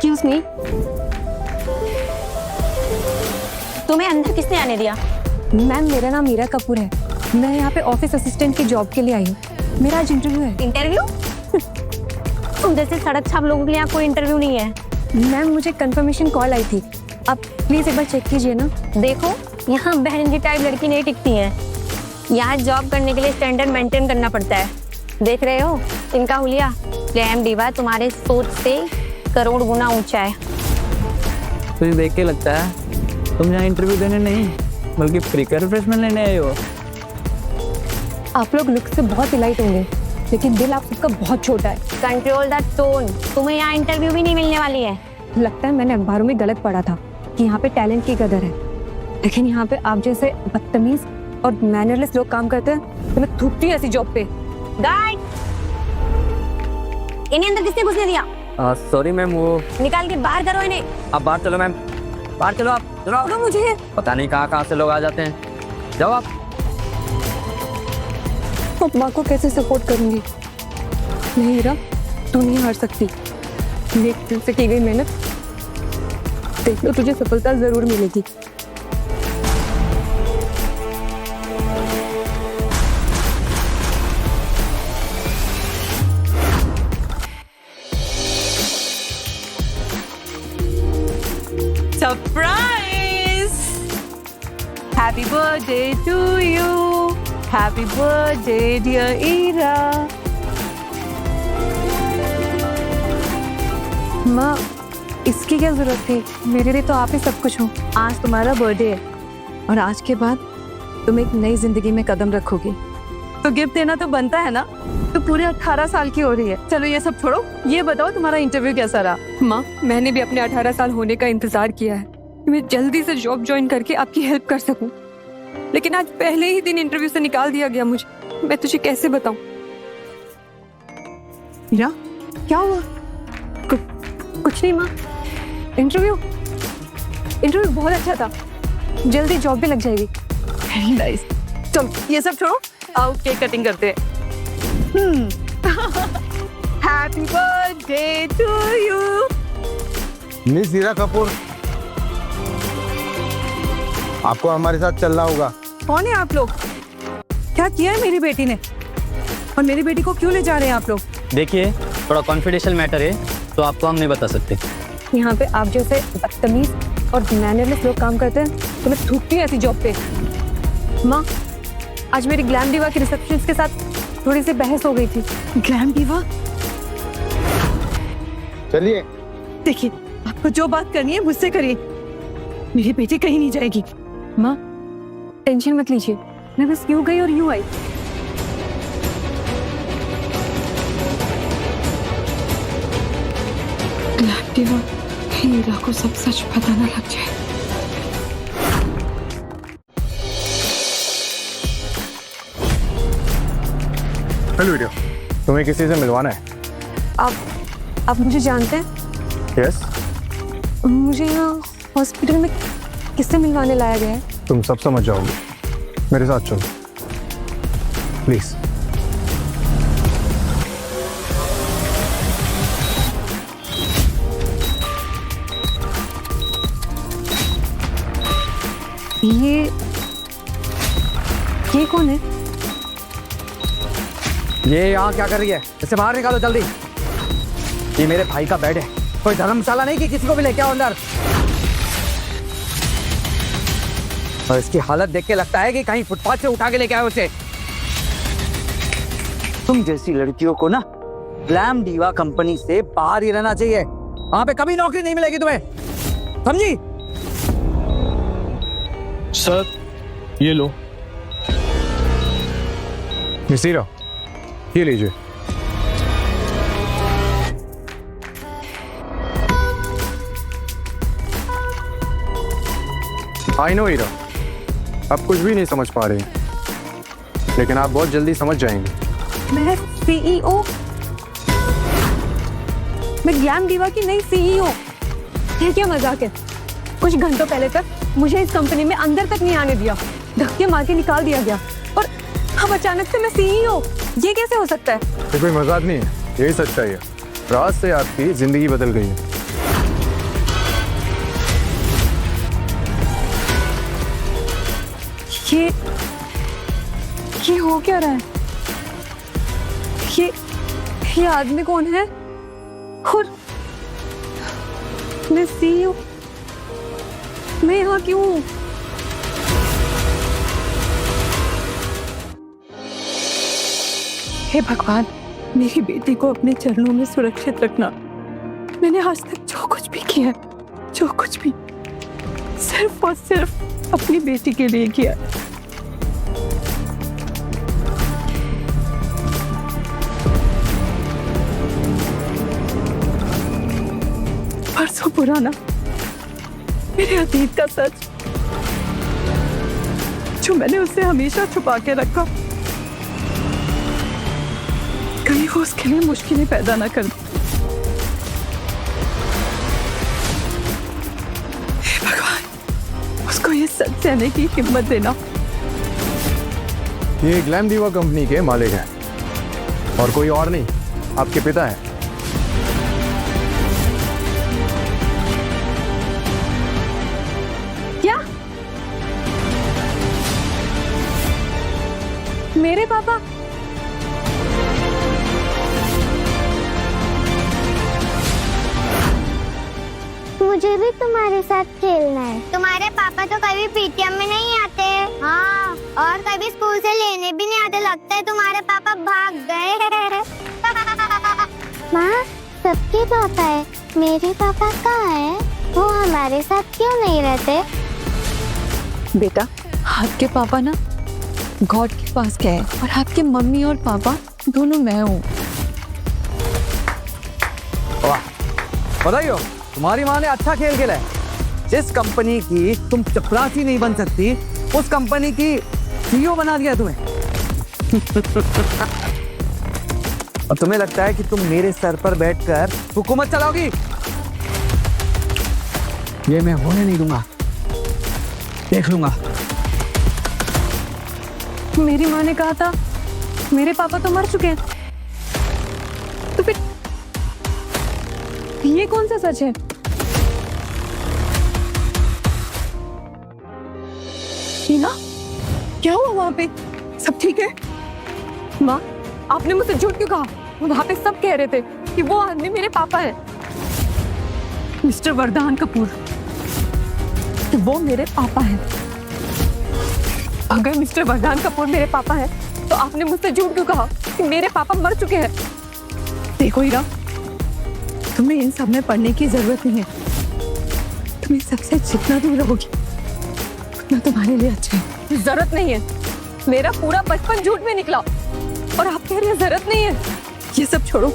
Excuse me, तुम्हें अंदर किसने आने दिया? मैम मेरा नाम मीरा कपूर है। मैं यहाँ पे ऑफिस असिस्टेंट की जॉब के लिए आई हूँ। मेरा आज इंटरव्यू है। इंटरव्यू? तुम जैसे सड़क छाप लोगों के लिए यहाँ कोई इंटरव्यू नहीं है। मैम मुझे कंफर्मेशन कॉल आई थी, आप प्लीज एक बार चेक कीजिए ना। देखो, यहाँ बहन की टाइप लड़की नहीं टिकती है। यहाँ जॉब करने के लिए स्टैंडर्ड मेंटेन करना पड़ता है। देख रहे हो इनका हुलिया? ग्लैम डिवा तुम्हारे सोच से करोड़ गुना ऊंचा है। तुझे देख के लगता है तुम यहाँ इंटरव्यू देने नहीं बल्कि फ्रीकर रिफ्रेशमेंट लेने आए हो। आप लोग लुक से बहुत इलाइट होंगे, लेकिन दिल आप सबका बहुत छोटा है। Control the tone. तुम्हें यहाँ इंटरव्यू भी नहीं मिलने वाली है। लगता है मैंने अखबारों में गलत पढ़ा था कि यहाँ पे टैलेंट की कदर है, लेकिन यहाँ पे आप जैसे बदतमीज और मैनरलेस लोग काम करते हैं तो मैं थूकती हूँ ऐसी जॉब पे। गार्ड, इन्हें अंदर किसने घुसने दिया? सॉरी मैम, वो निकाल के बाहर करो इन्हें। आप बाहर चलो मैम, बाहर चलो। आप चलो। मुझे पता नहीं कहाँ से लोग आ जाते हैं। जाओ आप। माँ को कैसे सपोर्ट करूंगी? नहीं हीरा, तू नहीं हार सकती। देख दिल से की गई मेहनत, देख लो तुझे सफलता जरूर मिलेगी। Surprise! Happy birthday to you. Happy birthday, dear Ira. माँ, इसकी क्या जरूरत थी? मेरे लिए तो आप ही सब कुछ हो। आज तुम्हारा बर्थडे है और आज के बाद तुम एक नई जिंदगी में कदम रखोगी, तो गिफ्ट देना तो बनता है ना। तो पूरे 18 साल की हो रही है। चलो ये सब छोड़ो, ये बताओ तुम्हारा इंटरव्यू कैसा रहा? माँ, मैंने भी अपने 18 साल होने का इंतजार किया है कि मैं जल्दी से जॉब ज्वाइन करके आपकी हेल्प कर सकूं, लेकिन आज पहले ही दिन इंटरव्यू से निकाल दिया गया मुझे। मैं तुझे कैसे बताऊं? मीरा, क्या हुआ? कुछ नहीं माँ, इंटरव्यू बहुत अच्छा था, जल्दी जॉब भी लग जाएगी। Very nice. चलो ये सब छोड़ो, आओ केक कटिंग करते हैं। Happy birthday to you. Miss Heera Kapoor, आपको हमारे साथ चलना होगा। कौन है आप लोग? क्या किया है मेरी बेटी ने? और मेरी बेटी को क्यों ले जा रहे हैं आप लोग? देखिए, थोड़ा कॉन्फिडेंशियल मैटर है तो आपको हम नहीं बता सकते। यहाँ पे आप जैसे बदतमीज और मैनरलेस लोग काम करते हैं तो मैं थूकती हूँ ऐसी जॉब पे। माँ, आज मेरी ग्लैम डिवा की रिसेप्शनिस्ट के साथ थोड़ी सी बहस हो गई थी। Glam diva? चलिए। देखिए, आपको जो बात करनी है मुझसे करिए, मेरी बेटी कहीं नहीं जाएगी। माँ, टेंशन मत लीजिए, मैं बस यूं गई और यूं आई। ग्लैम डिवा, हीरा को सब सच पता ना लग जाए। हेलो वीडियो, तुम्हें किसी से मिलवाना है? आप मुझे जानते हैं? यस। मुझे यहाँ हॉस्पिटल में किससे मिलवाने लाया गया है? तुम सब समझ जाओगे, मेरे साथ चलो प्लीज। ये कौन है? ये यहाँ क्या कर रही है? इसे बाहर निकालो जल्दी। ये मेरे भाई का बेड है, कोई धर्मशाला नहीं कि किसी को भी लेके आओ अंदर। और इसकी हालत देख के लगता है कि कहीं फुटपाथ से उठा के लेके आए उसे। तुम जैसी लड़कियों को ना ग्लैम डिवा कंपनी से बाहर ही रहना चाहिए। वहां पे कभी नौकरी नहीं मिलेगी तुम्हें, समझी? सर, ये लो। मिस हीरा, ये लीजिए। आई नो हीरा, आप कुछ भी नहीं समझ पा रहे हैं, लेकिन आप बहुत जल्दी समझ जाएंगे। मैं सीईओ? मैं ग्लैम डिवा की नई सीईओ? ये क्या मजाक है? कुछ घंटों पहले तक मुझे इस कंपनी में अंदर तक नहीं आने दिया, धक्के मार के निकाल दिया गया, और अब अचानक से मैं सीईओ? ये कैसे हो सकता है? ये कोई मजाक नहीं है, यही सच्चाई है। रात से आपकी जिंदगी बदल गई है। ये हो क्या रहा है? ये आदमी कौन है? और मैं CEO, मैं यहाँ क्यों हूँ? हे भगवान, मेरी बेटी को अपने चरणों में सुरक्षित रखना। मैंने आज तक जो कुछ भी किया है, जो कुछ भी, सिर्फ और सिर्फ अपनी बेटी के लिए किया। परसों पुराना मेरे अतीत का सच, जो मैंने उससे हमेशा छुपा के रखा, कहीं वो उसके लिए मुश्किलें पैदा ना कर दे। हे भगवान, उसको ये सच सहने की हिम्मत देना। ये ग्लैम दीवा कंपनी के मालिक हैं और कोई और नहीं, आपके पिता है। क्या? मेरे पापा? मुझे भी तुम्हारे साथ खेलना है। तुम्हारे पापा तो कभी पीटीएम में नहीं आते। हाँ, और कभी स्कूल से लेने भी नहीं आते। लगता है तुम्हारे पापा भाग गए। माँ, सबके पापा है, मेरे पापा कहाँ है? वो हमारे साथ क्यों नहीं रहते? बेटा, आपके पापा ना गॉड के पास गए और आपके मम्मी और पापा दोनों मैं हूँ। वाह, बधाई हो, तुम्हारी माँ ने अच्छा खेल खेला है। जिस कंपनी की तुम चपरासी नहीं बन सकती, उस कंपनी की CEO बना दिया तुम्हें। और तुम्हें लगता है कि तुम मेरे सर पर बैठकर हुकूमत चलाओगी? ये मैं होने नहीं दूंगा, देख लूंगा। मेरी माँ ने कहा था मेरे पापा तो मर चुके हैं, तो फिर ये कौन सा सच है? हीना, क्या हुआ वहां पे? सब ठीक है? माँ, आपने मुझसे झूठ क्यों कहा? वहां पे सब कह रहे थे कि वो आदमी मेरे पापा है, मिस्टर वरदान कपूर, कि वो मेरे पापा है। अगर मिस्टर वरदान कपूर मेरे पापा है, तो आपने मुझसे झूठ क्यों कहा कि मेरे पापा मर चुके हैं? देखो हीरा, तुम्हें इन सब में पढ़ने की जरूरत नहीं है। तुम इन सबसे जितना दूर रहोगी, उतना तुम्हारे लिए अच्छा है। जरूरत नहीं है, मेरा पूरा बचपन झूठ में निकला और आप कह रही हैं जरूरत नहीं है। ये सब छोड़ो,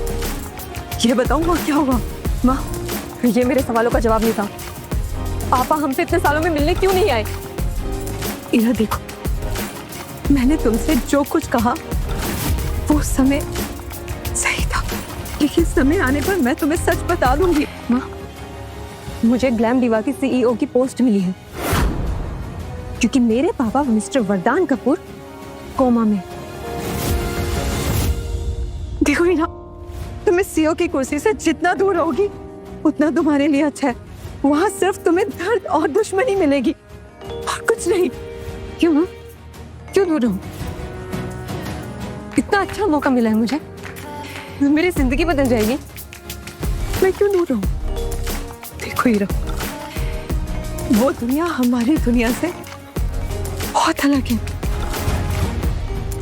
ये बताऊं वहाँ क्या हुआ? माँ, ये मेरे सवालों का जवाब नहीं था। पापा हमसे इतने सालों में मिलने क्यों नहीं आए? इधर देखो, मैंने तुमसे जो कुछ कहा वो समय सही था, लेकिन समय आने पर मैं तुम्हें सच बता दूंगी। माँ, मुझे ग्लैम दीवा की CEO की पोस्ट मिली है, क्योंकि मेरे पापा मिस्टर वरदान कपूर कोमा में। देखो हीना, तुम्हें CEO की कुर्सी से जितना दूर रहोगी, उतना तुम्हारे लिए अच्छा है। वहां सिर्फ तुम्हें दर्द और दुश्मनी मिलेगी और कुछ नहीं। क्यों माँ, क्यों दूर रहूं? इतना अच्छा मौका मिला है मुझे, मेरी जिंदगी बदल जाएगी, मैं क्यों दूर रहूं? देखो हीरा, वो दुनिया हमारी दुनिया से बहुत अलग है।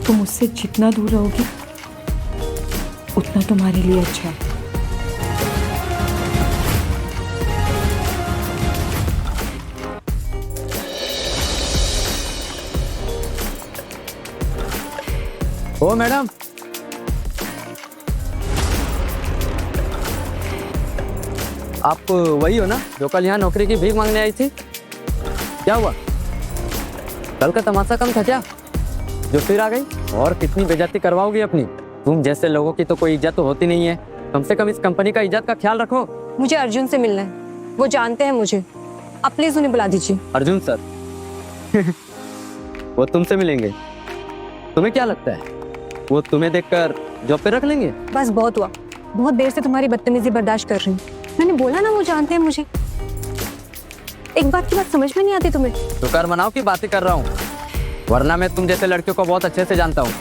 तुम उससे जितना दूर रहोगी, उतना तुम्हारे लिए अच्छा है। ओ मैडम, आप वही हो ना जो कल यहाँ नौकरी की भीख मांगने आई थी? क्या हुआ, कल का तमाशा कम था क्या जो फिर आ गई? और कितनी बेइज्जती करवाओगी अपनी? तुम जैसे लोगों की तो कोई इज्जत तो होती नहीं है, कम से कम इस कंपनी का इज्जत का ख्याल रखो। मुझे अर्जुन से मिलना है, वो जानते हैं मुझे, आप प्लीज उन्हें बुला दीजिए। अर्जुन सर? वो तुमसे मिलेंगे? तुम्हें क्या लगता है वो तुम्हें देखकर जॉब पे रख लेंगे? बस बहुत हुआ, बहुत देर से तुम्हारी बदतमीजी बर्दाश्त कर रही हूँ। मैंने बोला ना वो जानते हैं मुझे। एक बात की बात समझ में नहीं आती तुम्हें? तो कर मनाओ की बातें कर रहा हूँ। वरना मैं तुम जैसे लड़कियों को बहुत अच्छे से जानता हूँ।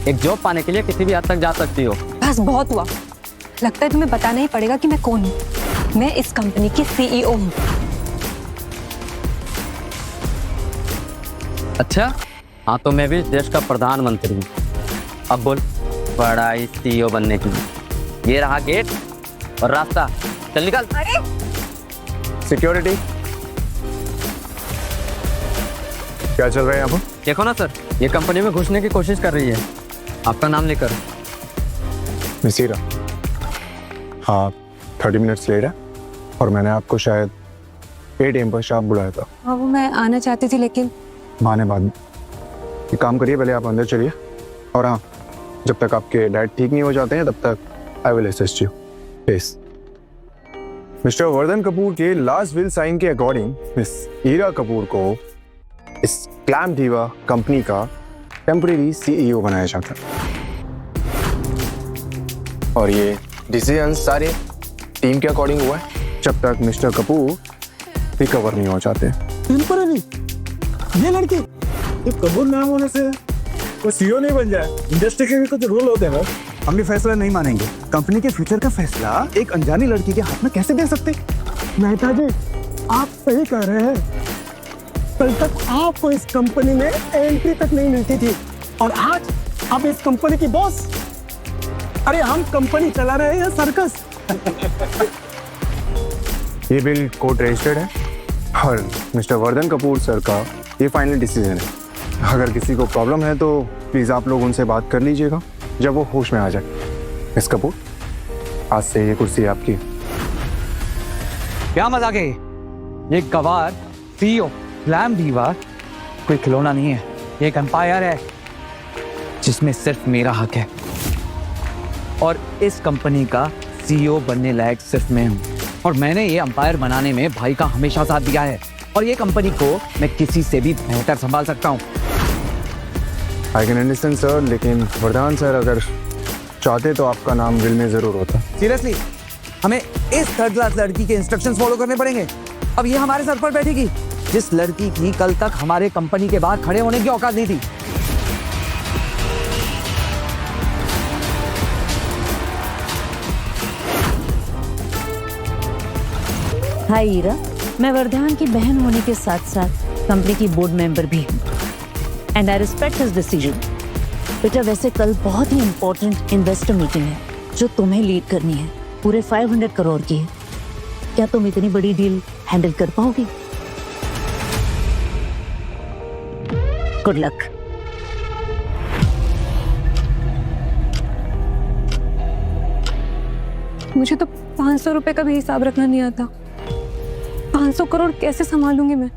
एक जॉब पाने के लिए किसी भी हद तक जा सकती हो। बस बहुत हुआ। लगता है तुम्हें बताना ही पड़ेगा कि मैं कौन हूँ। मैं इस कंपनी की CEO हूँ। अच्छा, हाँ तो मैं भी इस देश का प्रधानमंत्री हूँ। अब बोल, बड़ा ही CEO बनने की। ये रहा गेट और रास्ता, चल निकल। सिक्योरिटी, क्या चल रहा है यहाँ पर? देखो ना सर, ये कंपनी में घुसने की कोशिश कर रही है। आपका नाम लेकर। मिसीरा, हाँ 30 मिनट्स लेट है और मैंने आपको शायद 8 AM पर शार्प बुलाया था। हाँ वो मैं आना चाहती थी लेकिन माने बाद में। ये काम करिए, पहले आप अंदर चलिए और हाँ, जब तक आपके डैड ठीक नहीं हो जाते हैं तब तक I will assist you. Please. Mister Vardhan Kapoor के लास्ट विल साइन के अकॉर्डिंग मिस ईरा कपूर को इस ग्लैम डिवा कंपनी का टेम्परेरी CEO बनाया जाता है और ये डिसीजन सारे टीम के अकॉर्डिंग हुआ है जब तक मिस्टर कपूर रिकवर नहीं हो जाते। टेम्पररी ये लड़की, ये कबूल नाम होने से वो CEO नहीं बन जाए। इंडस्ट्री के भी कुछ रूल होते हैं। हम भी फैसला नहीं मानेंगे। कंपनी के फ्यूचर का फैसला एक अनजानी लड़की के हाथ में कैसे दे सकते? मेहता जी, आप सही कह रहे हैं। कल तक आपको इस कंपनी में एंट्री तक नहीं मिलती थी और आज आप इस कंपनी की बॉस। अरे हम कंपनी चला रहे हैं या सर्कस? ये बिल कोर्ट रजिस्टर्ड है और मिस्टर वर्धन कपूर सर का ये फाइनल डिसीजन है। अगर किसी को प्रॉब्लम है तो प्लीज़ आप लोग उनसे बात कर लीजिएगा जब वो होश में आ जाए। मिस कपूर, आज से ये कुर्सी आपकी। क्या मजाक है? ये गवार CEO ग्लैम डिवा कोई खिलौना नहीं है, ये एक एम्पायर है जिसमें सिर्फ मेरा हक है और इस कंपनी का CEO बनने लायक सिर्फ मैं हूँ और मैंने ये एम्पायर बनाने में भाई का हमेशा साथ दिया है और ये कंपनी को मैं किसी से भी बेहतर संभाल सकता हूँ। आई कैन अंडरस्टैंड सर, लेकिन वरदान सर अगर चाहते तो आपका नाम बिल में ज़रूर होता। सीरियसली, हमें इस थर्ड क्लास लड़की के इंस्ट्रक्शंस फॉलो करने पड़ेंगे। अब ये हमारे सर पर बैठेगी, जिस लड़की की कल तक हमारे कंपनी के बाहर खड़े होने की औकात नहीं थी। हाय ईरा, मैं वर्धान की बहन होने के साथ साथ कंपनी की बोर्ड मेंबर भी हूँ and I respect his decision. बेटा वैसे कल बहुत ही इम्पोर्टेंट इन्वेस्टर मीटिंग है जो तुम्हें लीड करनी है, पूरे 500 करोड़ की है। क्या तुम इतनी बड़ी डील हैंडल कर पाओगी? Good luck. मुझे तो 500 रुपए का भी हिसाब रखना नहीं आता। 500 करोड़ कैसे संभालूंगी मैं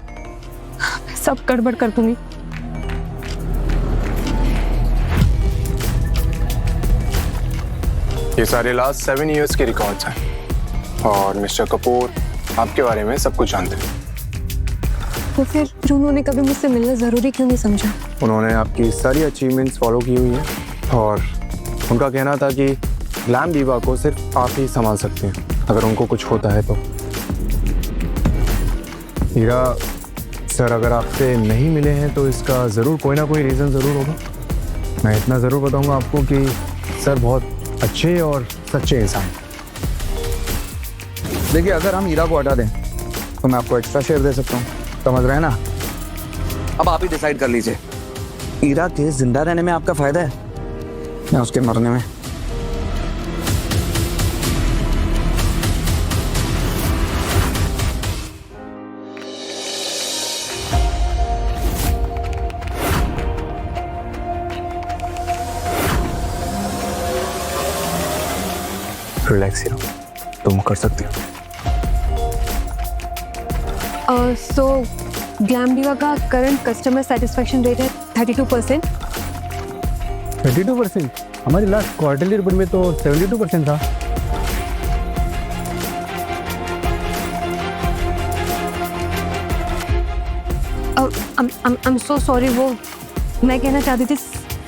सब गड़बड़ कर दूंगी। ये सारे लास्ट 7 years के रिकॉर्ड्स हैं और मिस्टर कपूर आपके बारे में सब कुछ जानते हैं। तो फिर जो उन्होंने कभी मुझसे मिलना जरूरी क्यों नहीं समझा? उन्होंने आपकी सारी अचीवमेंट्स फॉलो की हुई है और उनका कहना था कि ग्लैम डिवा को सिर्फ आप ही संभाल सकते हैं अगर उनको कुछ होता है तो। हीरा सर अगर आपसे नहीं मिले हैं तो इसका ज़रूर कोई ना कोई रीज़न ज़रूर होगा। मैं इतना ज़रूर बताऊंगा आपको कि सर बहुत अच्छे और सच्चे इंसान। देखिए, अगर हम हीरा को हटा दें तो मैं आपको एक्स्ट्रा शेयर दे सकता हूँ, समझ रहे हैं ना? अब आप ही डिसाइड कर लीजिए, हीरा के जिंदा रहने में आपका फायदा है या उसके मरने में? रिलैक्स रहो, तुम कर सकती हो। सो ग्लैम डिवा का करंट कस्टमर सेटिस्फेक्शन रेट है 32%। 32%? हमारी लास्ट क्वार्टरली रिपोर्ट में तो 72% था। I'm so sorry, वो मैं कहना चाहती थी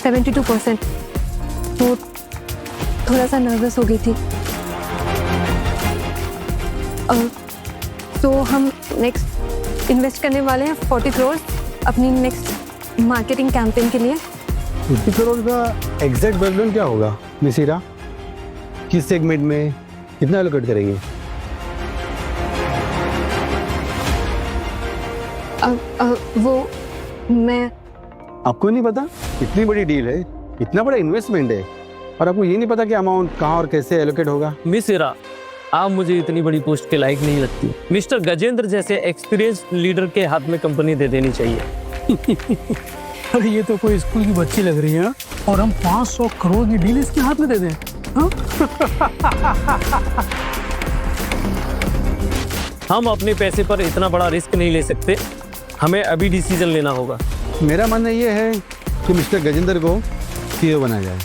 72%। तो थोड़ा सा नर्वस हो गई थी। तो हम नेक्स्ट इन्वेस्ट करने वाले हैं 40 करोड़ अपनी नेक्स्ट मार्केटिंग कैंपेन के लिए। 50 करोड़ का एग्जैक्ट ब्रेकडाउन क्या होगा मिस हीरा? किस सेगमेंट में कितना एलोकेट करेंगे? वो मैं आपको नहीं पता? इतनी बड़ी डील है, इतना बड़ा इन्वेस्टमेंट है, और आपको ये नहीं पता कि अमाउंट कहाँ और कैसे एलोकेट होगा? मिस हीरा, आप मुझे इतनी बड़ी पोस्ट के लायक नहीं लगती। मिस्टर गजेंद्र जैसे एक्सपीरियंस लीडर के हाथ में कंपनी दे देनी चाहिए। अरे ये तो कोई स्कूल की बच्ची लग रही है, और हम 500 करोड़ की डील इसके हाथ में दे दें? हाँ? हम अपने पैसे पर इतना बड़ा रिस्क नहीं ले सकते, हमें अभी डिसीजन लेना होगा। मेरा मानना ये है कि मिस्टर गजेंद्र को सीईओ बनाया जाए।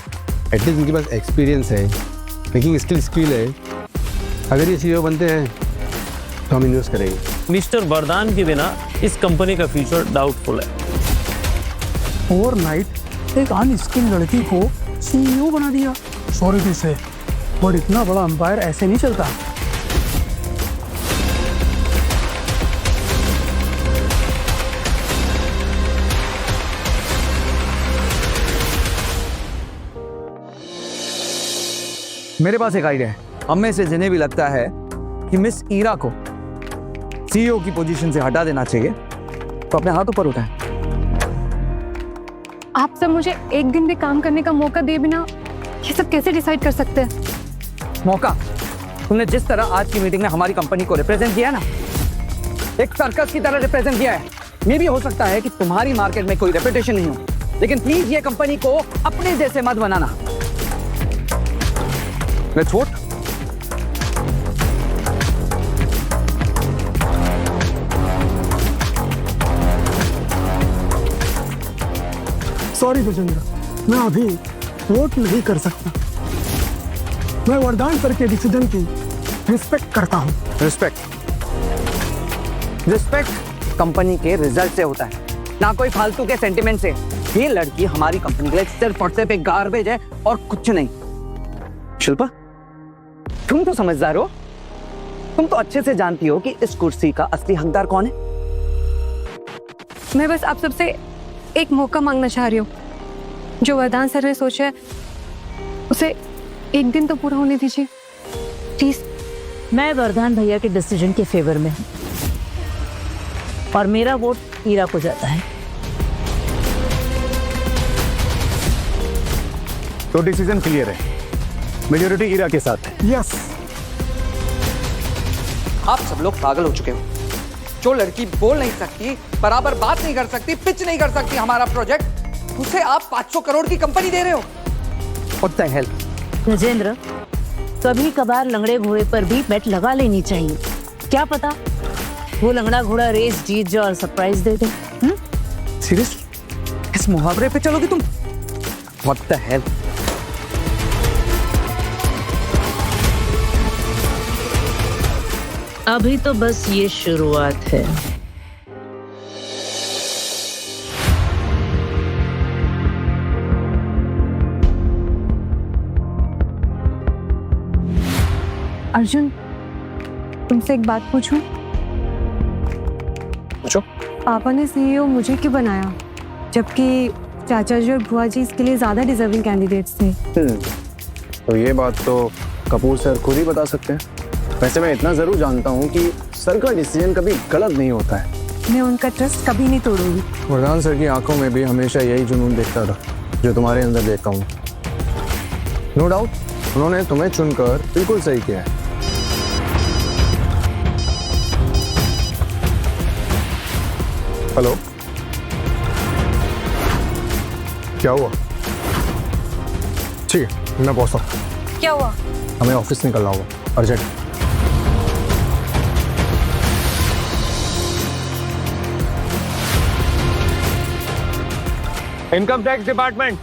एटलीस्ट इनके पास एक्सपीरियंस है, मेकिंग स्किल है। अगर ये सीईओ बनते हैं तो हम इन्वेस्ट करेंगे। मिस्टर वरदान के बिना इस कंपनी का फ्यूचर डाउटफुल है। ओवरनाइट एक अनस्किल्ड लड़की को सीईओ बना दिया। सॉरी टू से, बट इतना बड़ा एम्पायर ऐसे नहीं चलता। मेरे पास एक आइडिया है। हम में से जिन्हें भी लगता है कि मिस ईरा को सीईओ की पोजीशन से हटा देना चाहिए, तो अपने हाथ ऊपर उठाएं। आप सब मुझे एक दिन भी काम करने का मौका दिए बिना ये सब कैसे डिसाइड कर सकते हैं? मौका? तुमने जिस तरह आज की मीटिंग में हमारी कंपनी को रिप्रेजेंट किया ना, एक सर्कस की तरह रिप्रेजेंट किया है। मे भी हो सकता है कि तुम्हारी मार्केट में कोई रेपुटेशन नहीं हो, लेकिन प्लीज ये कंपनी को अपने जैसे मत बनाना। Let's vote. सॉरी गजेंद्र, मैं अभी वोट नहीं कर सकता। मैं वरदान सर के डिसीजन की रिस्पेक्ट करता हूँ। रिस्पेक्ट कंपनी के रिजल्ट से होता है, ना कोई फालतू के सेंटिमेंट से। ये लड़की हमारी कंपनी के लिए सिर्फ और सिर्फ एक गार्बेज है और कुछ नहीं। शिल्पा, तुम तो समझदार हो, तुम तो अच्छे से जानती हो कि इस कुर्सी का असली हकदार कौन है। मैं बस आप सबसे एक मौका मांगना चाह रही हूँ। जो वरदान सर ने सोचा है उसे एक दिन तो पूरा होने दीजिए प्लीज। मैं वरदान भैया के डिसीजन के फेवर में हूँ, और मेरा वोट ईरा को जाता है। तो डिसीजन क्लियर है, मेजोरिटी ईरा के साथ है। यस। आप सब लोग पागल हो चुके हो। जो लड़की बोल नहीं सकती, बराबर बात नहीं कर सकती, पिच नहीं कर सकती हमारा प्रोजेक्ट, उसे आप 500 करोड़ की कंपनी दे रहे हो। What the hell? गजेंद्र, कभी कभार लंगड़े घोड़े पर भी बेट लगा लेनी चाहिए। क्या पता वो लंगड़ा घोड़ा रेस जीत जाए और सरप्राइज दे दे। सीरियसली इस मुहावरे पे चलोगी तुम? What the hell? अभी तो बस ये शुरुआत है। अर्जुन, तुमसे एक बात पूछूं? पूछो। पापा ने सीईओ मुझे क्यों बनाया, जबकि चाचा जी और बुआ जी इसके लिए ज्यादा डिजर्विंग कैंडिडेट्स थे? तो ये बात तो कपूर सर खुद ही बता सकते हैं। वैसे मैं इतना जरूर जानता हूँ कि सर का डिसीजन कभी गलत नहीं होता है। मैं उनका ट्रस्ट कभी नहीं तोड़ूंगी। वरदान सर की आंखों में भी हमेशा यही जुनून देखता था जो तुम्हारे अंदर देखता हूँ। नो डाउट उन्होंने तुम्हें चुनकर बिल्कुल सही किया है। हेलो, क्या हुआ? ठीक है, मैं पहुंचता हूँ। क्या हुआ? हमें ऑफिस निकलना होगा, अर्जेंट। इनकम टैक्स डिपार्टमेंट,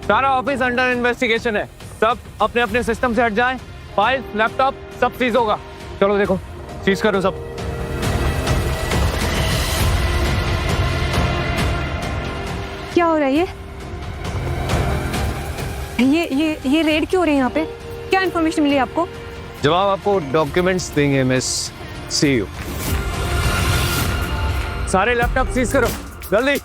सारा ऑफिस अंडर इन्वेस्टिगेशन है। सब अपने अपने सिस्टम से हट जाएं। फाइल, लैपटॉप सब सीज होगा। चलो देखो, सीज करो सब। क्या हो रहा है ये रेड क्यों हो रही है यहाँ पे? क्या इन्फॉर्मेशन मिली आपको? जवाब आपको डॉक्यूमेंट्स देंगे मिस सीईओ। सारे लैपटॉप सीज करो जल्दी।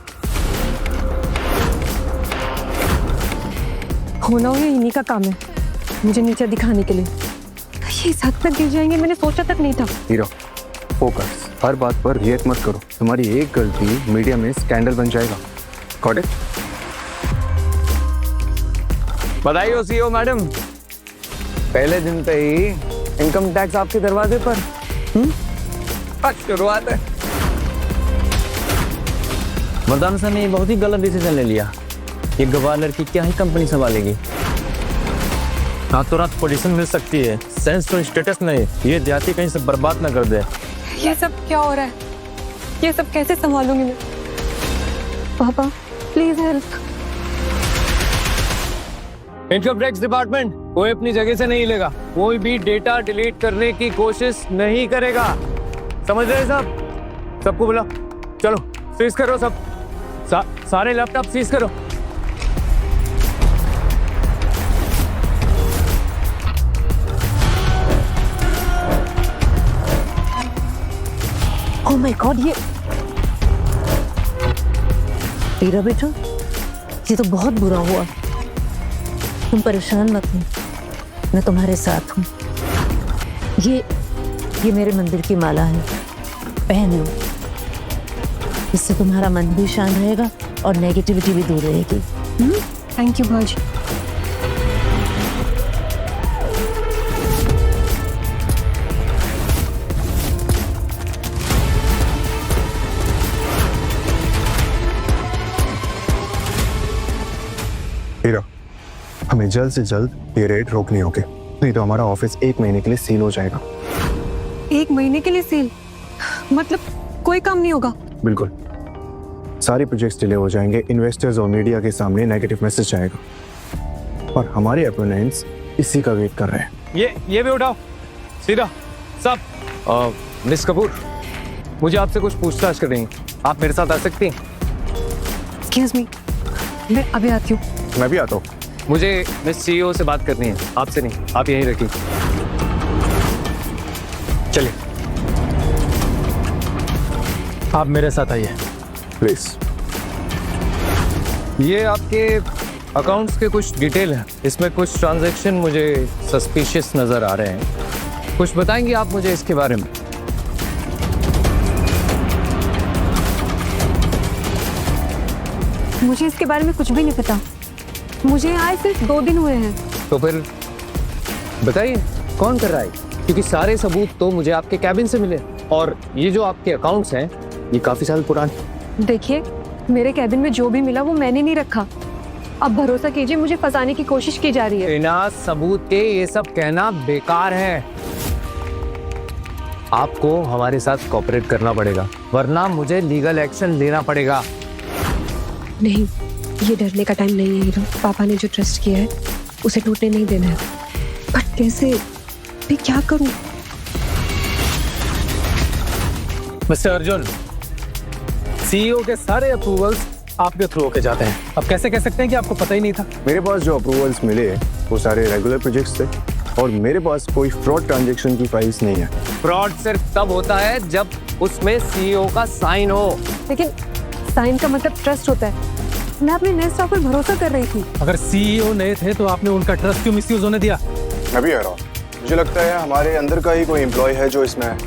होना हो ये इन्हीं का काम है मुझे नीचे दिखाने के लिए। ये इस हद तक गिर जाएंगे मैंने सोचा तक नहीं था। हीरो, फोकस, हर बात पर रिएक्ट मत करो। तुम्हारी एक गलती मीडिया में स्कैंडल बन जाएगा। Got it? बधाई हो सीईओ मैडम, पहले दिन पे ही इनकम टैक्स आपके दरवाजे पर। शुरुआत है। वरदान सर ने बहुत ही गलत डिसीजन ले लिया। ये गवार लड़की क्या ही कंपनी संभालेगी। रातों रात पोजीशन मिल सकती है, सेंस तो स्टेटस नहीं। ये देहाती कहीं से बर्बाद ना कर दे। ये सब क्या हो रहा है? ये सब कैसे संभालूंगी मैं? पापा please help. Income tax department कोई अपनी जगह से नहीं हिलेगा। कोई भी डेटा डिलीट करने की कोशिश नहीं करेगा। समझ रहे हैं सब? सबको बुला, चलो सीज करो सब। सारे लैपटॉप सीज करो। ओह माय गॉड, ये हीरा बेटा, ये तो बहुत बुरा हुआ। तुम परेशान मत हो, मैं तुम्हारे साथ हूँ। ये मेरे मंदिर की माला है, पहनो। इससे तुम्हारा मन भी शांत रहेगा और नेगेटिविटी भी दूर रहेगी। थैंक यू भाजी। हीरो, हमें जल्द से जल्द ये रेड रोकनी होगी, नहीं तो हमारा ऑफिस 1 महीने के लिए सील हो जाएगा। 1 महीने के लिए सील? मतलब कोई काम नहीं होगा? बिल्कुल, सारे प्रोजेक्ट्स डिले हो जाएंगे। इन्वेस्टर्स और मीडिया के सामने नेगेटिव मैसेज जाएगा और हमारे अपोनेंट्स इसी का वेट कर रहे हैं। ये भी उठाओ सीधा सब। मिस कपूर, मुझे आपसे कुछ पूछताछ करनी है, आप मेरे साथ आ सकती हैं? एक्सक्यूज मी, मैं अभी आती हूँ। मैं भी आता हूँ। मुझे मिस सीईओ से बात करनी है, आपसे नहीं। आप यहीं रखिए, चलिए आप मेरे साथ आइए प्लीज। ये आपके अकाउंट्स के कुछ डिटेल हैं, इसमें कुछ ट्रांजैक्शन मुझे सस्पिशियस नजर आ रहे हैं। कुछ बताएंगे आप मुझे इसके बारे में? मुझे इसके बारे में कुछ भी नहीं पता। मुझे आए सिर्फ 2 दिन हुए हैं। तो फिर बताइए कौन कर रहा है, क्योंकि सारे सबूत तो मुझे आपके कैबिन से मिले और ये जो आपके अकाउंट्स हैं ये काफी साल पुराने। देखिए, मेरे कैबिन में जो भी मिला वो मैंने नहीं रखा। अब भरोसा कीजिए, मुझे फंसाने की कोशिश की जा रही है। बिना सबूत के ये सब कहना बेकार है। आपको हमारे साथ कोऑपरेट करना पड़ेगा, वरना मुझे लीगल एक्शन लेना पड़ेगा। नहीं, ये डरने का टाइम नहीं है हीरो। पापा ने जो ट्रस्ट किया है उसे टूटने नहीं देना है। बट कैसे, मैं क्या करूं? मिस्टर अर्जुन, सीईओ के सारे अप्रूवल्स आपके थ्रू होके जाते हैं। अब कैसे कह सकते हैं कि आपको पता ही नहीं था? मेरे पास जो अप्रूवल्स मिले वो सारे रेगुलर प्रोजेक्ट्स थे और मेरे पास कोई फ्रॉड ट्रांजैक्शन की फाइल्स नहीं है। फ्रॉड सिर्फ तब होता है जब उसमें सीईओ का साइन हो। लेकिन साइन का मतलब ट्रस्ट होता है। मैं अपने नए स्टॉक पर भरोसा कर रही थी। अगर सीईओ नए थे तो आपने उनका ट्रस्ट क्यों मिसयूज होने दिया? मैं भी कह रहा हूँ, मुझे लगता है हमारे अंदर का ही कोई एम्प्लॉय है जो इसमें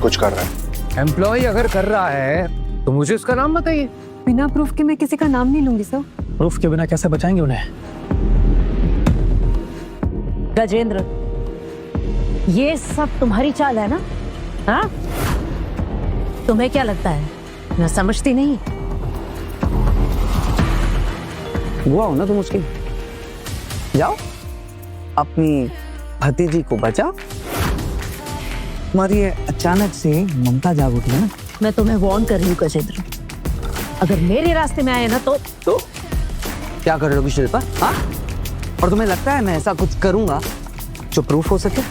कुछ कर रहा है। एम्प्लॉय अगर कर रहा है तो मुझे उसका नाम बताइए। बिना प्रूफ के मैं किसी का नाम नहीं लूंगी सर। प्रूफ के बिना कैसे बचाएंगे उन्हें? गजेंद्र, ये सब तुम्हारी चाल है ना? हाँ, तुम्हें क्या लगता है मैं समझती नहीं? हुआ हो ना तुम उसकी, जाओ अपनी भतीजी को बचाओ। तुम्हारी अचानक से ममता जाग उठी है ना। मैं तुम्हें वार्न कर रही हूँ गजेंद्र, अगर मेरे रास्ते में आए ना तो क्या कर रहे हो शिल्पा? हाँ, और तुम्हें लगता है मैं ऐसा कुछ करूंगा जो प्रूफ हो सके?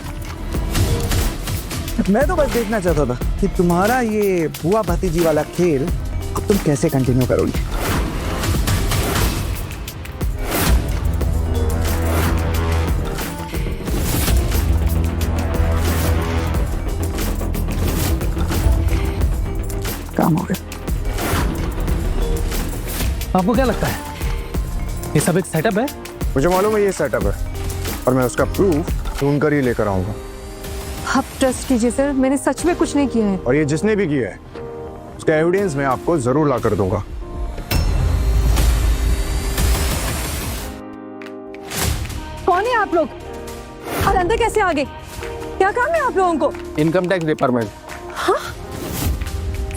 मैं तो बस देखना चाहता था कि तुम्हारा ये बुआ भतीजी वाला खेल अब तुम कैसे कंटिन्यू करोगी। काम हो गया। आपको क्या लगता है ये सब एक सेटअप है? मुझे मालूम है ये सेटअप है और मैं उसका प्रूफ ढूंढ कर ही लेकर आऊंगा। आप ट्रस्ट कीजिए सर, मैंने सच में कुछ नहीं किया है। और ये जिसने भी किया है उसका एविडेंस मैं आपको जरूर ला कर दूंगा। कौन है आप लोग और अंदर कैसे आ गए? क्या काम है आप लोगों को? Income tax department.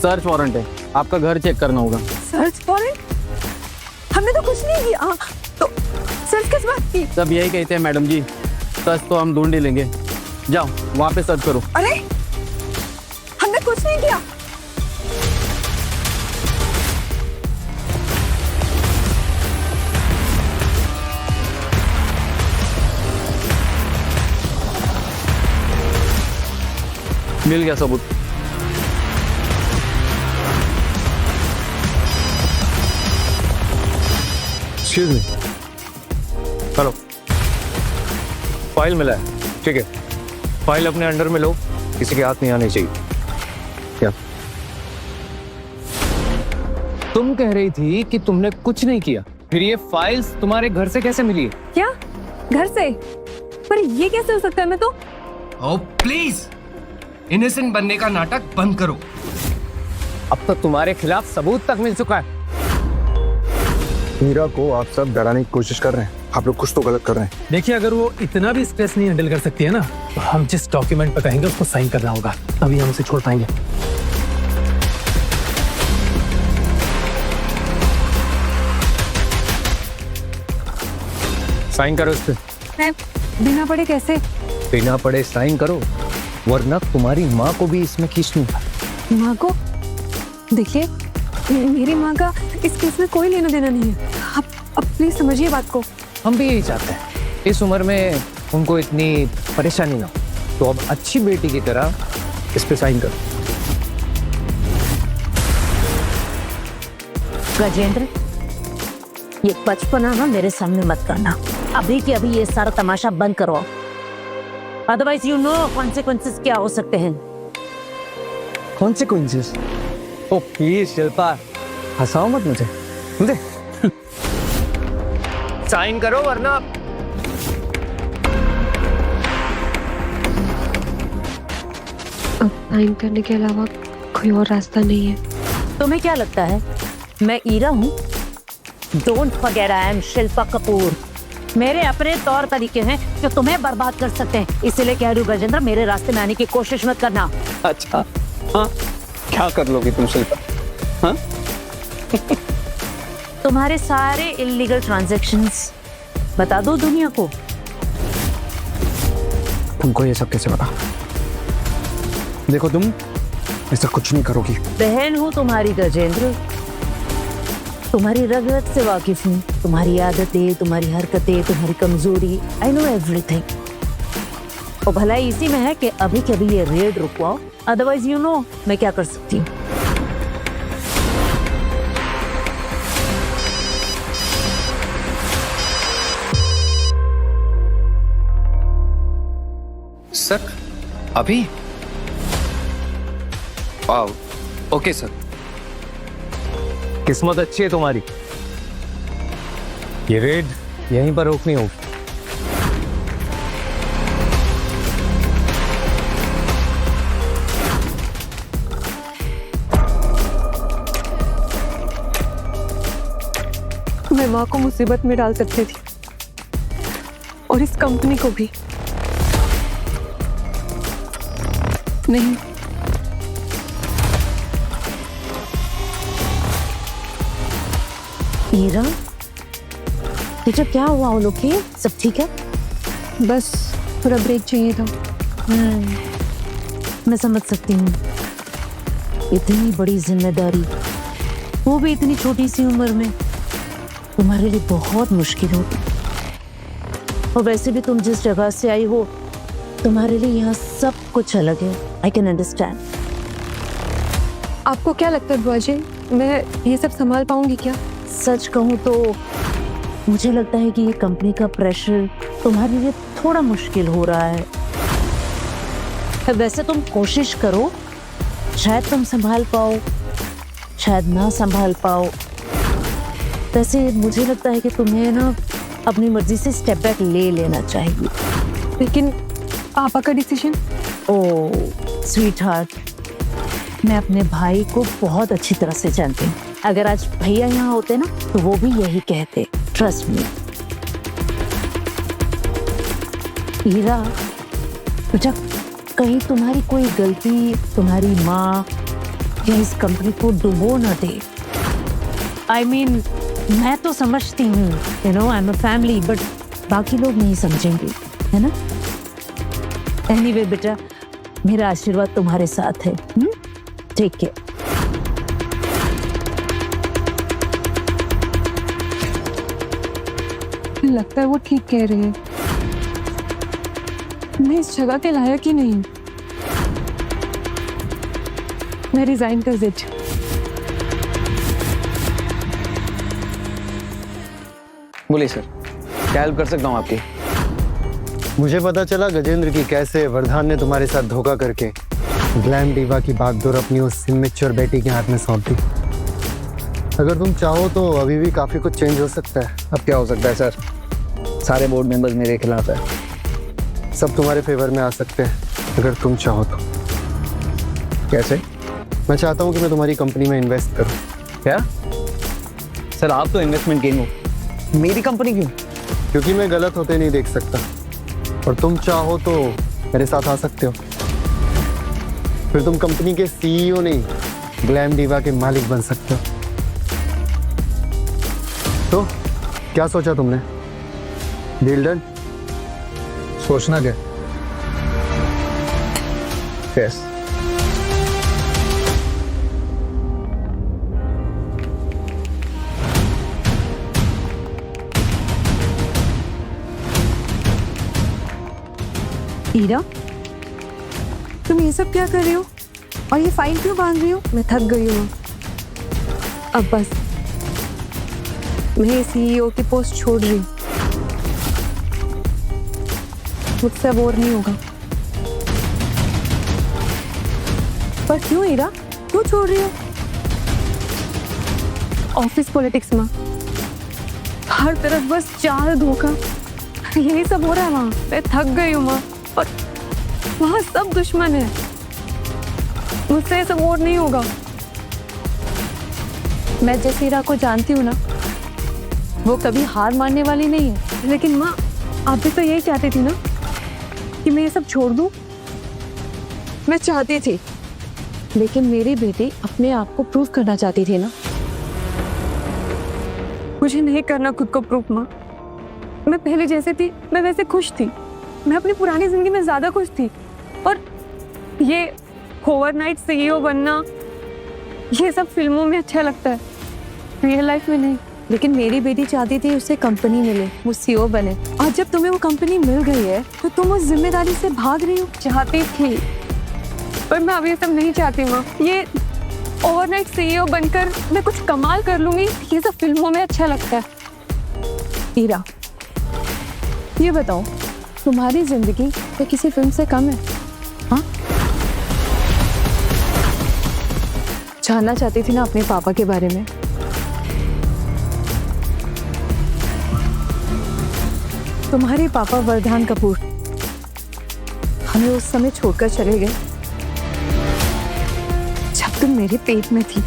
Search warrant है, आपका घर चेक करना होगा। Search warrant? हमने तो कुछ नहीं किया। तो सर्च किस बात की? सब यही कहते हैं मैडम जी, सर्च तो हम ढूंढ ही लेंगे। जाओ वहाँ पे सर्च करो। अरे हमने कुछ नहीं किया। मिल गया सबूत। Excuse me. हेलो, फाइल मिला है, ठीक है। फाइल अपने अंडर में लो, किसी के हाथ नहीं आनी चाहिए। क्या तुम कह रही थी कि तुमने कुछ नहीं किया, फिर ये फाइल्स तुम्हारे घर से कैसे मिली है? क्या घर से? पर ये कैसे हो सकता है? मैं तो ओ प्लीज, इनोसेंट बनने का नाटक बंद करो। अब तो तुम्हारे खिलाफ सबूत तक मिल चुका है। मीरा को आप सब डराने की कोशिश कर रहे हैं। आप लोग कुछ तो गलत कर रहे हैं। देखिए, अगर वो इतना भी स्ट्रेस नहीं हैंडल कर सकती है ना, तो हम जिस डॉक्यूमेंट पर कहेंगे उसको साइन करना होगा, तभी हम उसे छोड़ पाएंगे। साइन करो इस पे। मैं बिना पढ़े कैसे? बिना पढ़े साइन करो, वरना तुम्हारी माँ को भी इसमें खींचूंगा। माँ को? देखिए, मेरी माँ का इस केस में कोई लेना देना नहीं है। आप अब प्लीज समझिए बात को। हम भी यही चाहते हैं, इस उम्र में उनको इतनी परेशानी ना हो। तो अब अच्छी बेटी की तरह इस पे साइन करो। गजेंद्र, ये बचपना ना मेरे सामने मत करना। अभी के अभी ये सारा तमाशा बंद करो, अदरवाइज यू नो कॉन्सिक्वेंसेस क्या हो सकते हैं। कॉन्सिक्वेंसेस? ओ प्लीज शिल्पा, हंसाओ मत मुझे। साइन करो वरना अब साइन करने के अलावा कोई और रास्ता नहीं है। तुम्हें क्या लगता है मैं ईरा हूँ? Don't forget I am Shilpa Kapoor. मेरे अपने तौर तरीके हैं जो तुम्हें बर्बाद कर सकते हैं, इसीलिए कह रही हूँ गजेंद्र, मेरे रास्ते में आने की कोशिश मत करना। अच्छा हाँ, क्या कर लोगी तुम शिल्पा? हाँ तुम्हारे सारे इलीगल ट्रांजैक्शंस बता दो दुनिया को। तुमको ये सब कैसे पता? देखो, तुम ऐसा कुछ नहीं करोगी। बहन हूँ तुम्हारी गजेंद्र, तुम्हारी रग रग से वाकिफ हूँ, तुम्हारी आदतें, तुम्हारी हरकतें, तुम्हारी कमजोरी, आई नो एवरीथिंग। और भलाई इसी में है कि अभी के अभी ये रेड रुकवाओ, अदरवाइज यू नो मैं क्या कर सकती हूँ। सर अभी? Wow, okay sir. किस्मत अच्छी है तुम्हारी, ये रेड यहीं पर रोकनी होगी। मैं माँ को मुसीबत में डाल सकती थी और इस कंपनी को भी। नहीं, ईरा, तुझे क्या हुआ? वो लोग के सब ठीक है? बस थोड़ा ब्रेक चाहिए था। मैं समझ सकती हूँ, इतनी बड़ी जिम्मेदारी, वो भी इतनी छोटी सी उम्र में, तुम्हारे लिए बहुत मुश्किल होगी। और वैसे भी तुम जिस जगह से आई हो, तुम्हारे लिए यहाँ सब कुछ अलग है। I can understand. आपको क्या लगता है बुआ जी, मैं ये सब संभाल पाऊंगी क्या? सच कहूँ तो मुझे लगता है कि ये कंपनी का प्रेशर तुम्हारे लिए थोड़ा मुश्किल हो रहा है। वैसे तुम कोशिश करो, शायद तुम संभाल पाओ, शायद ना संभाल पाओ। वैसे मुझे लगता है कि तुम्हें ना अपनी मर्जी से स्टेप बैक ले लेना चाहिए। लेकिन पापा का डिसीजन? ओ स्वीट हार्ट, मैं अपने भाई को बहुत अच्छी तरह से जानती हूँ। अगर आज भैया यहाँ होते ना तो वो भी यही कहते, ट्रस्ट मी। हीरा बेटा, कहीं तुम्हारी कोई गलती तुम्हारी माँ या इस कंपनी को डुबो ना दे। आई मीन मैं तो समझती हूँ, you know I am a family, but बाकी लोग नहीं समझेंगे, है ना। एनीवे बेटा, मेरा आशीर्वाद तुम्हारे साथ है। Take care. लगता है वो ठीक कह रही है, मैं इस जगह के लायक ही नहीं। मैं रिजाइन कर देती हूँ। बोलिए सर, क्या हेल्प कर सकता हूँ आपकी? मुझे पता चला गजेंद्र की कैसे वरदान ने तुम्हारे साथ धोखा करके ग्लैम डीवा की बागडोर अपनी उस इमेच्योर बेटी के हाथ में सौंप दी। अगर तुम चाहो तो अभी भी काफी कुछ चेंज हो सकता है। अब क्या हो सकता है सर? सारे बोर्ड मेंबर्स मेरे खिलाफ है। सब तुम्हारे फेवर में आ सकते हैं अगर तुम चाहो तो। कैसे? मैं चाहता हूँ कि मैं तुम्हारी कंपनी में इन्वेस्ट करूँ। क्या सर, आप तो इन्वेस्टमेंट किंग हो, मेरी कंपनी क्यों? क्योंकि मैं गलत होते नहीं देख सकता, और तुम चाहो तो मेरे साथ आ सकते हो। फिर तुम कंपनी के सीईओ नहीं, ग्लैम डीवा के मालिक बन सकते हो। तो क्या सोचा तुमने? Deal done? सोचना क्या? यस। हीरा, तुम ये सब क्या कर रही हो और ये फाइल क्यों बांध रही हो? मैं थक गई हूँ अब, बस मैं सीईओ की पोस्ट छोड़ रही हूँ। मुझसे अब और नहीं होगा। पर क्यों हीरा, क्यों छोड़ रही हो? ऑफिस पॉलिटिक्स में हर तरफ बस चाल धोखा, यही सब हो रहा है वहाँ। मैं थक गई हूँ वहाँ, और वहाँ सब दुश्मन है। मुझसे ये सब और नहीं होगा। मैं जिस हीरा को जानती हूँ ना, वो कभी हार मानने वाली नहीं है। लेकिन माँ, आप भी तो यही चाहती थी ना कि मैं ये सब छोड़ दूँ? मैं चाहती थी, लेकिन मेरी बेटी अपने आप को प्रूव करना चाहती थी ना। मुझे नहीं करना खुद को प्रूफ माँ। मैं पहले जैसे थी, मैं वैसे खुश थी। मैं अपनी पुरानी जिंदगी में ज्यादा खुश थी, और ये ओवरनाइट सीईओ बनना, ये सब फिल्मों में अच्छा लगता है, रियल लाइफ में नहीं। लेकिन मेरी बेटी चाहती थी उसे कंपनी मिले, वो सीईओ बने, और जब तुम्हें वो कंपनी मिल गई है तो तुम उस जिम्मेदारी से भाग रही हो। चाहती थी, पर मैं अभी सब नहीं चाहती माँ। ये ओवरनाइट सीईओ बनकर मैं कुछ कमाल कर लूंगी, ये सब फिल्मों में अच्छा लगता है। हीरा, ये बताओ, तुम्हारी जिंदगी तो किसी फिल्म से कम है? हाँ, जानना चाहती थी ना अपने पापा के बारे में। तुम्हारे पापा वरदान कपूर हमें उस समय छोड़कर चले गए जब तुम मेरे पेट में थी।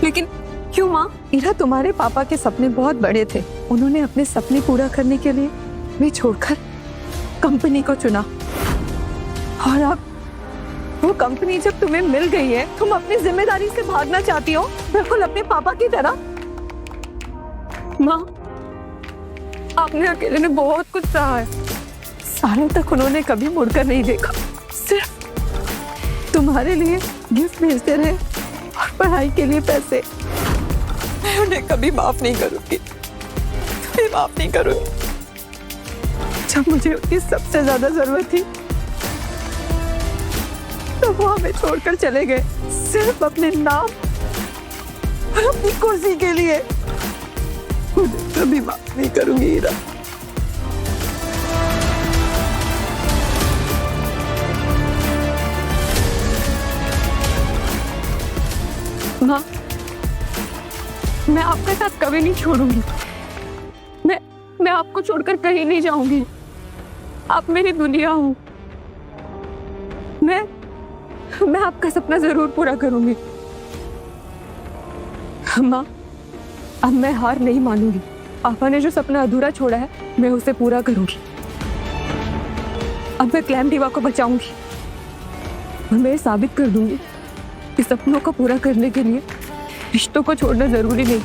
लेकिन क्यों माँ? हीरा, तुम्हारे पापा के सपने बहुत बड़े थे। उन्होंने अपने सपने पूरा करने के लिए मैं छोड़कर कंपनी को चुना, और अब वो कंपनी जब तुम्हें मिल गई है, तुम अपनी जिम्मेदारी से भागना चाहती हो, बिल्कुल अपने पापा की तरह। माँ, आपने अकेले ने बहुत कुछ सहा है। सालों तक उन्होंने कभी मुड़कर नहीं देखा, सिर्फ तुम्हारे लिए गिफ्ट भेजते रहे और पढ़ाई के लिए पैसे। मैं उन्हें कभी माफ नहीं करूंगी, कभी माफ नहीं करूंगी। जब मुझे उनकी सबसे ज्यादा जरूरत थी, तो वो हमें छोड़कर चले गए, सिर्फ अपने नाम और अपनी कुर्सी के लिए। उन्हें कभी माफ नहीं करूंगी हीरा। माँ, मैं आपका साथ कभी नहीं छोड़ूंगी। मैं आपको छोड़कर कहीं नहीं जाऊंगी। आप मेरी दुनिया हो। मैं आपका सपना जरूर पूरा करूंगी। माँ, अब मैं हार नहीं मानूंगी। पापा ने जो सपना अधूरा छोड़ा है, मैं उसे पूरा करूंगी। अब मैं क्लैम दीवा को बचाऊंगी और मैं ये साबित कर दूंगी कि सपनों को पूरा करने के लिए रिश्तों को छोड़ना जरूरी नहीं।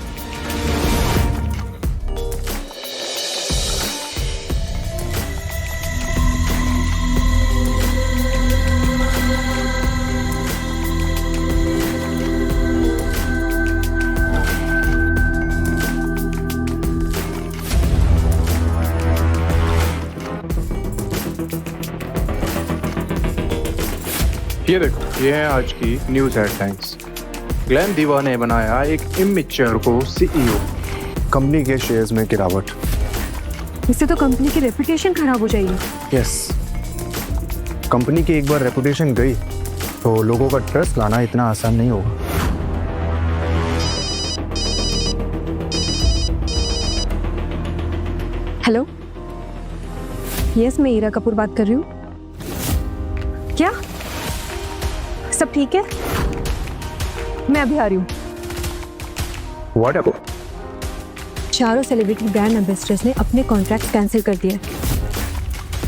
ये देखो, ये है आज की न्यूज हेडलाइंस। ग्लैम दीवा ने बनाया एक इमेच्योर को सीईओ। कंपनी के शेयर्स में गिरावट। इससे तो कंपनी की रेपुटेशन खराब हो जाएगी। यस, कंपनी की एक बार रेपुटेशन गई तो लोगों का ट्रस्ट लाना इतना आसान नहीं होगा। हेलो, यस, मैं ईरा कपूर बात कर रही हूँ। क्या सब ठीक है? मैं अभी आ रही हूँ। What about? चारों सेलिब्रिटी ब्रांड एम्बेसडर्स ने अपने कॉन्ट्रैक्ट कैंसिल कर दिए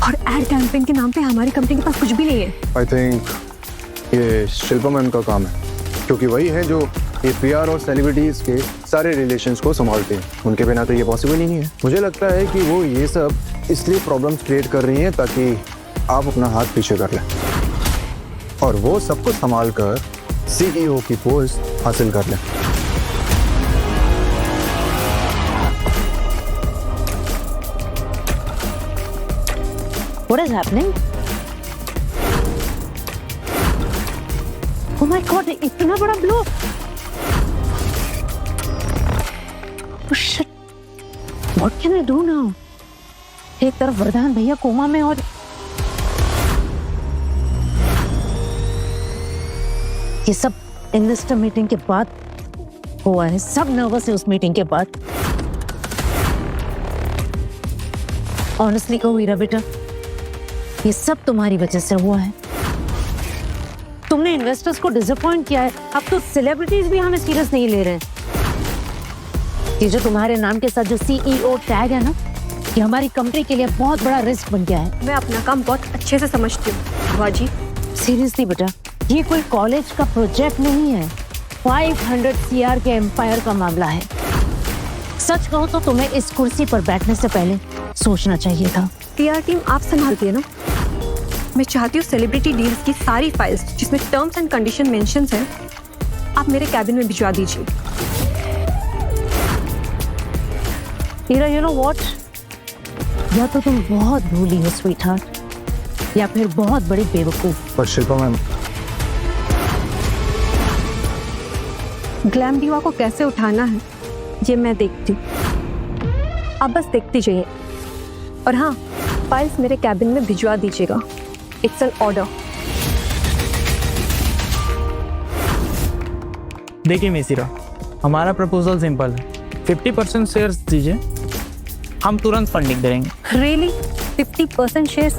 और एड कैंपेन के नाम पे हमारी कंपनी के पास कुछ भी नहीं है। आई थिंक ये शिल्पा मैम का काम है, क्योंकि वही है जो ये पीआर और सेलिब्रिटीज के सारे रिलेशंस को संभालते हैं। उनके बिना तो ये पॉसिबल ही नहीं है। मुझे लगता है कि वो ये सब इसलिए प्रॉब्लम्स क्रिएट कर रही हैं ताकि आप अपना हाथ पीछे कर लें और वो सब कुछ संभाल कर सीईओ की पोस्ट हासिल कर लें। What is happening? Oh my God! इतना बड़ा blow! Oh shit! What can I do now? एक तरफ वरदान भैया कोमा में और ये सब इन्वेस्टर मीटिंग के बाद हुआ है। सब नर्वस है उस मीटिंग के बाद। ऑनेस्टली कहूँ हीरा बेटा, ये सब तुम्हारी वजह से हुआ है। तुमने इन्वेस्टर्स को डिसअपॉइंट किया है। अब तो सेलिब्रिटीज भी हमें सीरियस नहीं ले रहे हैं। ये जो तुम्हारे नाम के साथ जो सीईओ टैग है ना, ये हमारी कंपनी के लिए बहुत बड़ा रिस्क बन गया है। मैं अपना काम बहुत अच्छे से समझती हूँ बुआ जी। सीरियसली बेटा, ये कोई कॉलेज का प्रोजेक्ट नहीं है। 500 CR के एम्पायर का मामला है। सच कहो तो तुम्हें इस कुर्सी पर बैठने से पहले सोचना चाहिए था। पीआर टीम आप संभालती है ना? मैं चाहती हूँ सेलिब्रिटी डील्स की सारी फाइल्स जिसमें टर्म्स एंड कंडीशन मेंशन्स हैं, आप मेरे कैबिन में भिजवा दीजिए। हीरा, यू नो व्हाट, या तो तुम बहुत भूली हो स्वीटहार्ट, या फिर बहुत बड़ी बेवकूफ। पर शिल्पा मैम, ग्लैम दीवा को कैसे उठाना है ये मैं देखती हूँ। आप बस देखती जाइए और हाँ, फाइल्स मेरे कैबिन में भिजवा दीजिएगा। It's an order. देखिए मिसिरा, हमारा प्रपोजल सिंपल है। 50% शेयर्स दीजिए, हम तुरंत फंडिंग करेंगे। रियली? 50% शेयर्स?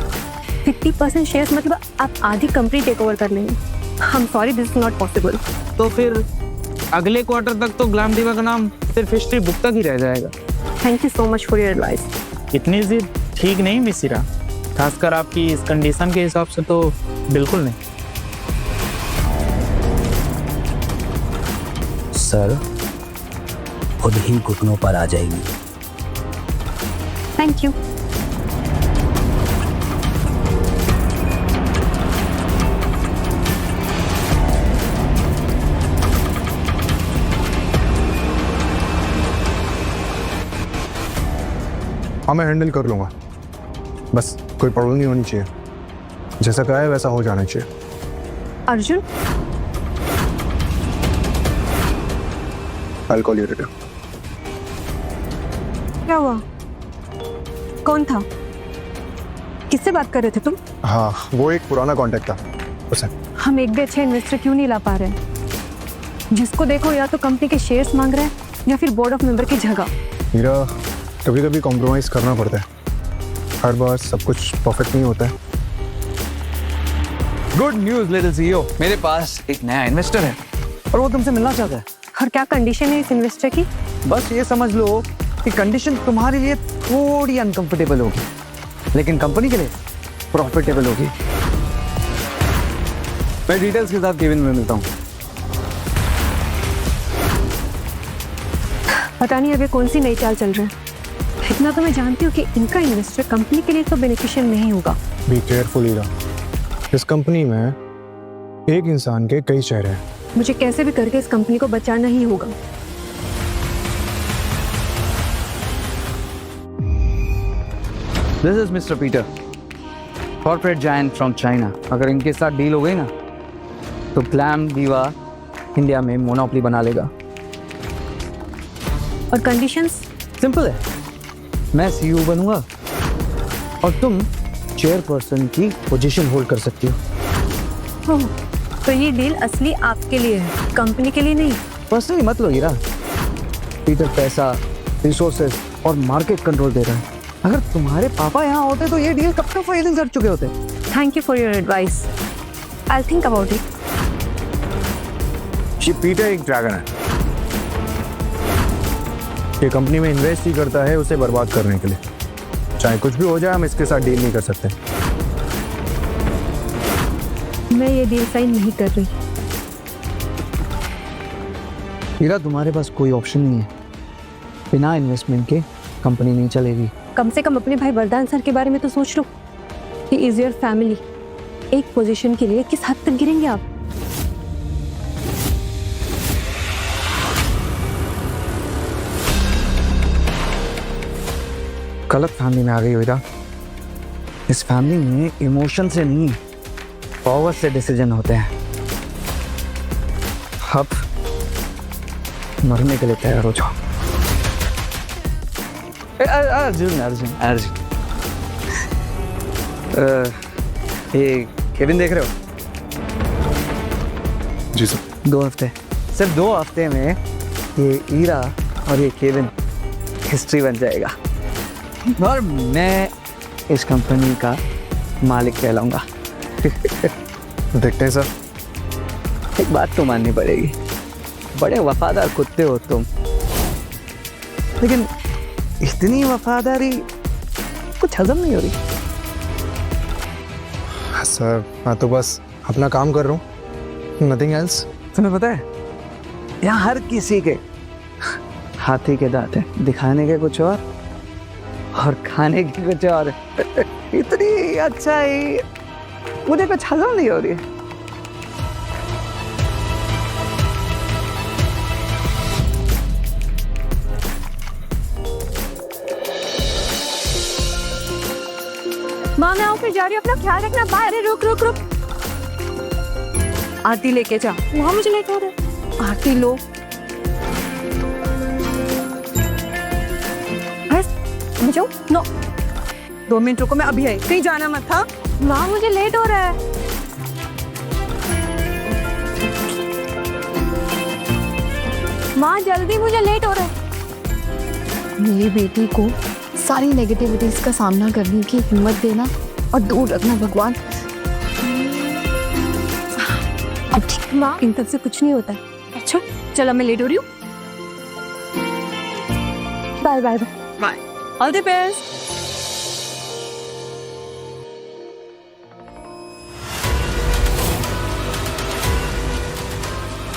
50% शेयर्स मतलब आप आधी कंपनी टेक ओवर कर लेंगे? I am sorry, this is not possible. तो फिर अगले क्वार्टर तक तो ग्लैम दीवा का नाम सिर्फ हिस्ट्री बुक तक ही रह जाएगा। Thank you so much for your advice. इतनी जिद ठीक नहीं मिसिरा, खासकर आपकी इस कंडीशन के हिसाब से तो बिल्कुल नहीं। सर खुद ही घुटनों पर आ जाएगी। Thank you. हाँ, मैं हैंडल कर लूँगा। बस कोई प्रॉब्लम नहीं होनी चाहिए। जैसा कहा है वैसा हो जाना चाहिए। Arjun, I'll call you later. क्या हुआ? कौन था? किससे बात कर रहे थे तुम? हाँ, वो एक पुराना कॉन्टेक्ट था उसे। हम एक भी अच्छे इन्वेस्टर क्यों नहीं ला पा रहे हैं? जिसको देखो या तो कंपनी के शेयर्स मांग रहे हैं या फिर बोर्ड ऑफ मेंबर की जगह। हीरा, कभी कभी कॉम्प्रोमाइज करना पड़ता है, हर बार सब कुछ परफेक्ट नहीं होता है। गुड न्यूज लिटिल सीईओ, मेरे पास एक नया इन्वेस्टर है और वो तुमसे मिलना चाहता है। और क्या कंडीशन है इस इन्वेस्टर की? बस ये समझ लो कि कंडीशन तुम्हारे लिए थोड़ी अनकंफर्टेबल होगी, लेकिन कंपनी के लिए प्रॉफिटेबल होगी। मैं डिटेल्स के साथ केविन में मिलता हूँ। पता नहीं अभी कौन सी नई चाल चल रहा है। इतना तो मैं जानती हूँ कि इनका इन्वेस्टर कंपनी के लिए तो बेनिफिशियल नहीं होगा। बी केयरफुल हीरा, इस कंपनी में एक इंसान के कई चेहरे हैं। मुझे कैसे भी करके इस कंपनी को बचाना ही होगा। This is mister Peter, corporate giant from China. अगर इनके साथ डील हो गई ना तो ग्लैम दीवा इंडिया में मोनोपोली बना लेगा। और कंडीशंस सिंपल है, मैं सीईओ बनूंगा और तुम चेयरपर्सन की पोजीशन होल्ड कर सकती हो। तो ये डील असली आपके लिए है, कंपनी के लिए नहीं। पर्सनली मत लो हीरा, पीटर पैसा, रिसोर्सेज और मार्केट कंट्रोल दे रहा है। अगर तुम्हारे पापा यहाँ होते तो ये डील कब तक फाइनल कर चुके होते। Thank you for your advice, I will think about it. ये पीटर एक ड्रैगन है, ये कंपनी में इन्वेस्ट ही करता है उसे बर्बाद करने के लिए। चाहे कुछ भी हो जाए, हम इसके साथ डील नहीं कर सकते। मैं ये डील साइन नहीं कर रही। हीरा, तुम्हारे पास कोई ऑप्शन नहीं है, बिना इन्वेस्टमेंट के कंपनी नहीं चलेगी। कम से कम अपने भाई वरदान सर के बारे में तो सोच लो। He is your family. एक पोजीशन के लिए किस हद तक गिरेंगे आप? गलत फैमिली में आ गई हो हीरा। इस फैमिली में इमोशन से नहीं, पावर से डिसीजन होते हैं। अब मरने के लिए तैयार हो जाओ। अर्जुन अर्जुन अर्जुन, ये केविन देख रहे हो? जी सर। 2 हफ्ते, सिर्फ 2 हफ्ते में ये हीरा और ये केविन हिस्ट्री बन जाएगा और मैं इस कंपनी का मालिक कहलाऊंगा। देखते हैं सर। एक बात तो माननी पड़ेगी, बड़े वफादार कुत्ते हो तुम, लेकिन इतनी वफादारी कुछ हजम नहीं हो रही। सर, मैं तो बस अपना काम कर रहा हूँ, नथिंग एल्स। तुम्हें पता है यहाँ हर किसी के हाथी के दांत हैं, दिखाने के कुछ और खाने की कुछ और। इतनी अच्छा ही मुझे कुछ हजम नहीं हो रही है। माँ मैं ऑफिस जा रही हूँ, अपना ख्याल रखना। बाय। अरे रुक रुक रुक, आरती लेके जा। वहाँ मुझे लेट हो रहा है। आरती लो। जाओ। नो 2 मिनट रुको, मैं अभी आई। कहीं जाना मत था। माँ मुझे लेट हो रहा है। माँ जल्दी, मुझे लेट हो रहा है। मेरी बेटी को सारी नेगेटिविटीज का सामना करने की हिम्मत देना और दूर रखना भगवान। अब ठीक माँ, इन सब से कुछ नहीं होता है। अच्छा चलो, मैं लेट हो रही हूँ। Bye bye bye, all the best.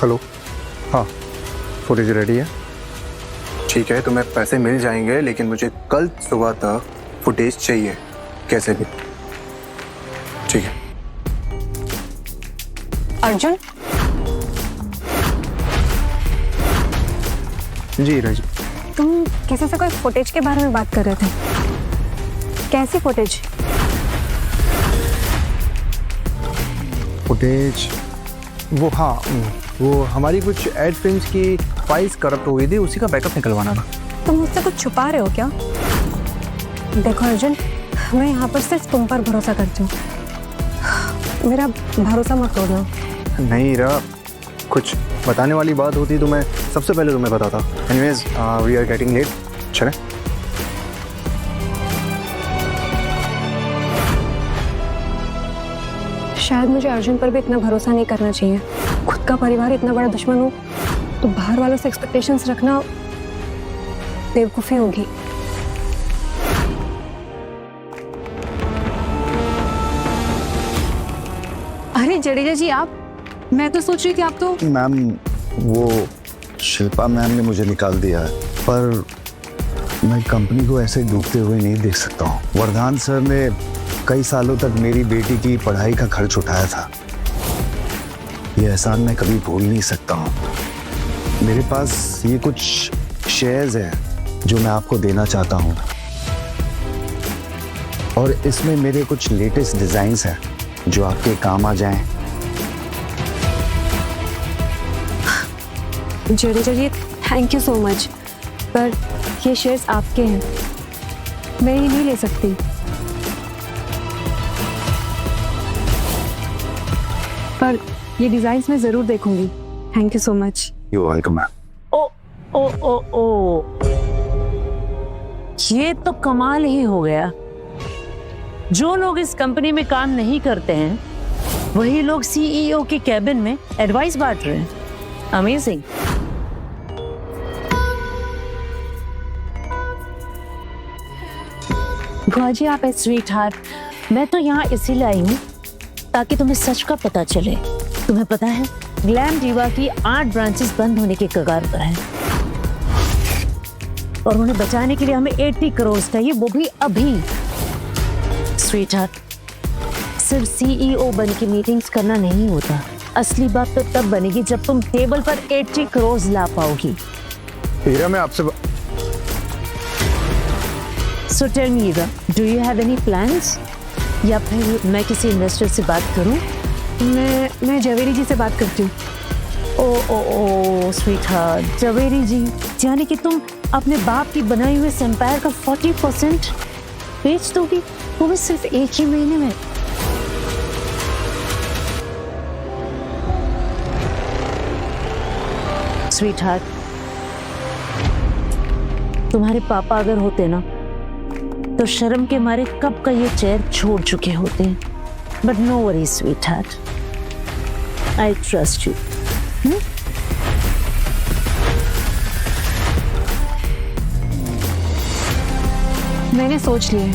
Hello, हाँ फुटेज रेडी है। ठीक है, तुम्हें पैसे मिल जाएंगे, लेकिन मुझे कल सुबह तक फुटेज चाहिए कैसे भी। ठीक है अर्जुन, जी राजी। तुम किसी से कोई फुटेज के बारे में बात कर रहे थे? कैसी फुटेज? फुटेज वो, हाँ वो हमारी कुछ एड फिल्म्स की फाइल्स करप्ट हो गई थी, उसी का बैकअप निकलवाना था। तुम मुझसे कुछ छुपा रहे हो क्या? देखो अर्जुन, मैं यहाँ पर सिर्फ तुम पर भरोसा करती हूँ। मेरा भरोसा मत तोड़ना। नहीं रा, कुछ बताने वाली बात होती तो मैं सबसे पहले तुम्हें बताता। Anyways we are getting late, चलें। शायद मुझे अर्जुन पर भी इतना भरोसा नहीं करना चाहिए। खुद का परिवार इतना बड़ा दुश्मन हो तो बाहर वालों से एक्सपेक्टेशंस रखना बेवकूफ़ी होगी। अरे जडेजा जी आप, मैं तो सोच रही थी आप तो। मैम वो शिल्पा मैम ने मुझे निकाल दिया है, पर मैं कंपनी को ऐसे डूबते हुए नहीं देख सकता हूँ। वरदान सर ने कई सालों तक मेरी बेटी की पढ़ाई का खर्च उठाया था, ये एहसान मैं कभी भूल नहीं सकता हूँ। मेरे पास ये कुछ शेयर्स हैं जो मैं आपको देना चाहता हूँ, और इसमें मेरे कुछ लेटेस्ट डिजाइन्स हैं जो आपके काम आ जाएं। जडेजा जी थैंक यू सो मच, पर ये शेयर्स आपके हैं, मैं ये नहीं ले सकती। पर ये डिजाइन्स मैं जरूर देखूंगी। Thank you so much. You welcome ma'am. ओ ओ ओ ओ, ये तो कमाल ही हो गया। जो लोग इस कंपनी में काम नहीं करते हैं वही लोग सीईओ के कैबिन में एडवाइस बांट रहे हैं। अमेजिंग। बुआ जी आप स्वीट हार्ट, मैं तो यहाँ इसीलिए आई हूँ ताकि तुम्हें सच का पता चले। तुम्हें पता है ग्लैम डीवा की 8 ब्रांचेस बंद होने के कगार पर हैं, और उन्हें बचाने के लिए हमें 80 करोड़ चाहिए, वो भी अभी। स्वीट हार्ट, सिर्फ सीईओ बन के मीटिंग्स करना नहीं होता, असली बात तो तब बनेगी जब तुम टेबल पर 80 करोड़ ला पाओगी। हीरा मैं आपसे So tell me, Ira, do you have any plans? या फिर मैं किसी इन्वेस्टर से बात करूं? मैं जवेरी जी से बात करती हूँ। ओ स्वीट हार्ट, जवेरी जी, यानी कि तुम अपने बाप की बनाई हुई एम्पायर का 40% बेच दोगी, वो भी सिर्फ एक ही महीने में। स्वीट हार्ट, तुम्हारे पापा अगर होते ना तो शर्म के मारे कब का ये चेयर छोड़ चुके होते हैं। But no worry sweetheart, I trust you. मैंने सोच लिया है,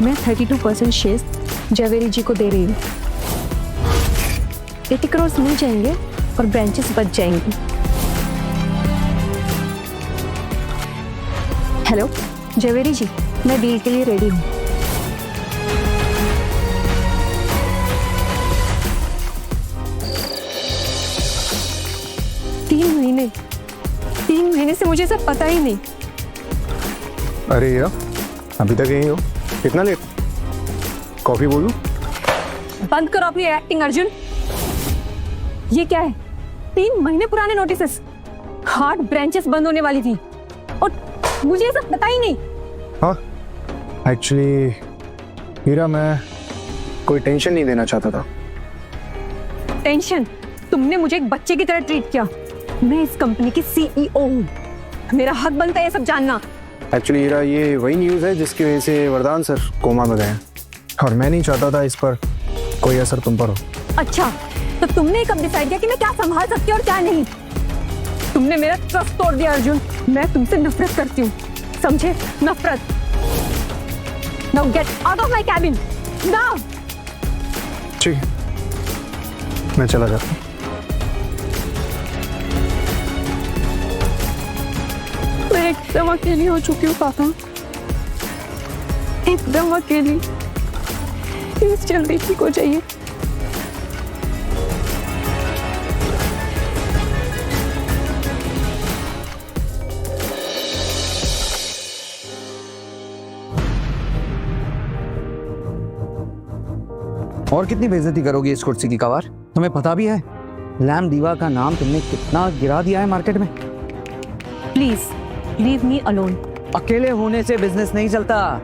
मैं 32% शेयर्स जवेरी जी को दे रही हूँ। 80 करोड़ मिल जाएंगे और ब्रांचेस बच जाएंगी। हेलो जवेरी जी, मैं डील के लिए रेडी हूँ। तीन महीने से मुझे सब पता ही नहीं। अरे हीरा अभी तक यहीं हो, कितना लेट? कॉफी बोलूं? बंद करो अपनी एक्टिंग अर्जुन। ये क्या है? 3 महीने पुराने नोटिसेस, 8 ब्रांचेस बंद होने वाली थी और मुझे ये सब पता ही नहीं। हाँ एक्चुअली हीरा मैं कोई टेंशन नहीं देना चाहता था। टेंशन? तुमने मुझे एक बच्चे की तरह ट्रीट किया। मैं इस कंपनी की सीईओ हूँ, मेरा हक बनता है ये सब जानना। एक्चुअली हीरा ये वही न्यूज़ है जिसकी वजह से वरदान सर कोमा में गए हैं, और मैं नहीं चाहता था इस पर कोई असर तुम पर हो। अच्छा, तो तुमने कब डिसाइड किया कि मैं क्या संभाल सकती हूँ और क्या नहीं? तुमने मेरा ट्रस्ट तोड़ दिया अर्जुन। मैं तुमसे नफरत करती हूँ, समझे? नफरत। Now get out of my cabin now. ठीक है, मैं चला जाता हूँ। मैं एकदम अकेली हो चुकी हूँ पापा, एकदम अकेली। प्लीज जल्दी ठीक हो जाइए। और कितनी बेइज्जती करोगी इस कुर्सी की कवार? तुम्हें पता भी है ग्लैम डीवा का नाम तुमने कितना गिरा दिया है मार्केट में? Please leave me alone. अकेले होने से बिजनेस नहीं चलता,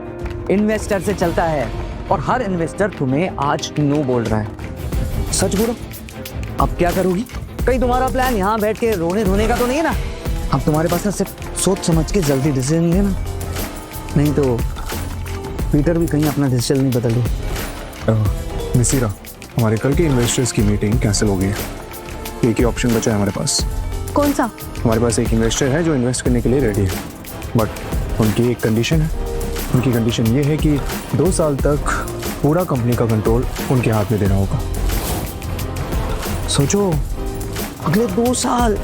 इन्वेस्टर से चलता है, और हर इन्वेस्टर तुम्हें आज नो बोल रहा है। सच बोलो, अब क्या करोगी? कहीं तुम्हारा प्लान यहाँ बैठ के रोने धोने का तो नहीं है ना? अब तुम्हारे पास ना सिर्फ सोच समझ के जल्दी डिसीजन लेना, नहीं तो पीटर भी कहीं अपना डिसीजन नहीं बदल दे। मिसिरा, हमारे कल की इन्वेस्टर्स की मीटिंग कैंसिल हो गई है। एक ही ऑप्शन बचा है हमारे पास। कौन सा? हमारे पास एक इन्वेस्टर है जो इन्वेस्ट करने के लिए रेडी है, बट उनकी एक कंडीशन है। उनकी कंडीशन ये है कि 2 साल तक पूरा कंपनी का कंट्रोल उनके हाथ में देना होगा। सोचो, अगले 2 साल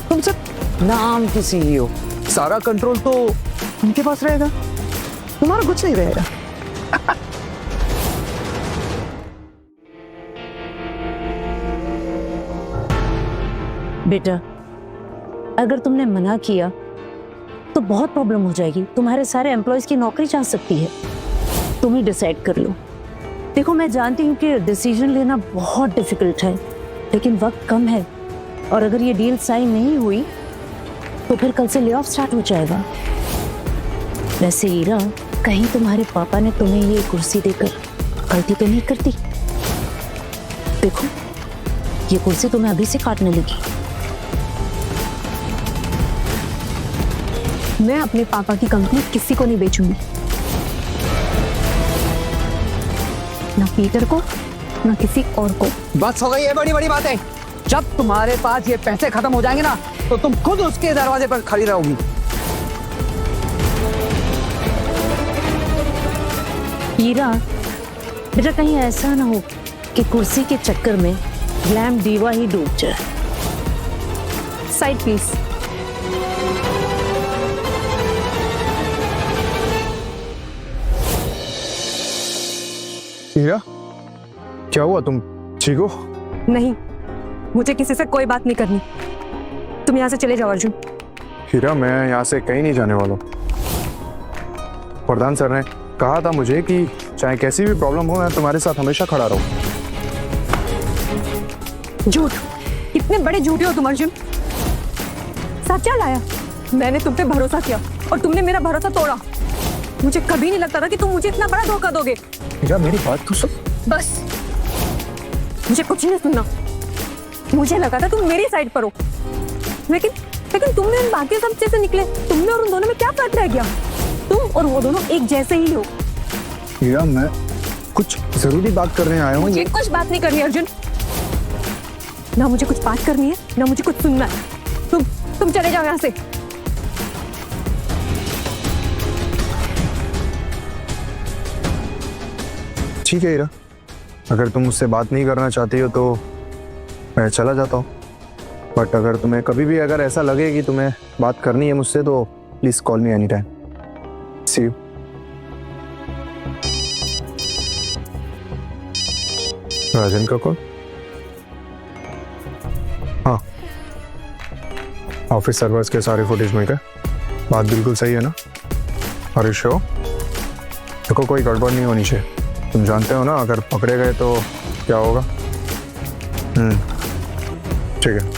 तुम सब नाम की CEO, सारा कंट्रोल तो उनके पास रहेगा, तुम्हारा कुछ नहीं रहेगा। बेटा, अगर तुमने मना किया तो बहुत प्रॉब्लम हो जाएगी। तुम्हारे सारे एम्प्लॉयज की नौकरी जा सकती है। तुम ही डिसाइड कर लो। देखो, मैं जानती हूँ कि डिसीजन लेना बहुत डिफिकल्ट है, लेकिन वक्त कम है और अगर ये डील साइन नहीं हुई तो फिर कल से ले ऑफ स्टार्ट हो जाएगा। वैसे ईरा, कहीं तुम्हारे पापा ने तुम्हें ये कुर्सी देकर गलती तो नहीं करती? देखो, ये कुर्सी तुम्हें अभी से काटने लगी। मैं अपने पापा की कंपनी किसी को नहीं बेचूंगी, ना पीटर को ना किसी और को। बस हो गई है बड़ी बड़ी बातें। जब तुम्हारे पास ये पैसे खत्म हो जाएंगे ना, तो तुम खुद उसके दरवाजे पर खड़ी रहोगी। हीरा, बेटा कहीं ऐसा ना हो कि कुर्सी के चक्कर में ग्लैम दीवा ही डूब जाए। Side please. हीरा, क्या हुआ? तुम ठीक हो? नहीं, मुझे किसी से कोई बात नहीं करनी। तुम यहाँ से चले जाओ अर्जुन। हीरा, मैं यहाँ से कहीं नहीं जाने वाला। प्रधान सर ने कहा था मुझे कि चाहे कैसी भी प्रॉब्लम हो, मैं तुम्हारे साथ हमेशा खड़ा रहूं। झूठ, कितने बड़े झूठे हो तुम अर्जुन। सच्चा लाया, मैंने तुम पे भरोसा किया और तुमने मेरा भरोसा तोड़ा। मुझे कभी नहीं लगता था कि तुम मुझे इतना बड़ा धोखा दोगे। हीरा, मेरी बात तो सुन। बस, मुझे कुछ नहीं सुनना। मुझे लगा था तुम मेरी साइड पर हो, लेकिन तुमने इन बाकी सब से निकले। तुमने और उन दोनों में क्या फर्क रह गया? तुम और वो दोनों एक जैसे ही हो। हीरा, मैं कुछ जरूरी बात करने आया हूँ। मुझे कुछ बात नहीं करनी अर्जुन। ना मुझे कुछ बात करनी है, ना मुझे कुछ सुनना है। तुम चले जाओ यहाँ से। ठीक है हीरा, अगर तुम मुझसे बात नहीं करना चाहती हो तो मैं चला जाता हूँ। बट अगर तुम्हें कभी भी अगर ऐसा लगे कि तुम्हें बात करनी है मुझसे, तो please call me any time. See you. Rajan का कॉल? हाँ, ऑफिस सर्वर्स के सारे फुटेज में क्या बात बिल्कुल सही है ना? अरे श्योर? देखो, कोई गड़बड़ नहीं होनी चाहिए। तुम जानते हो ना, अगर पकड़े गए तो क्या होगा। ठीक है।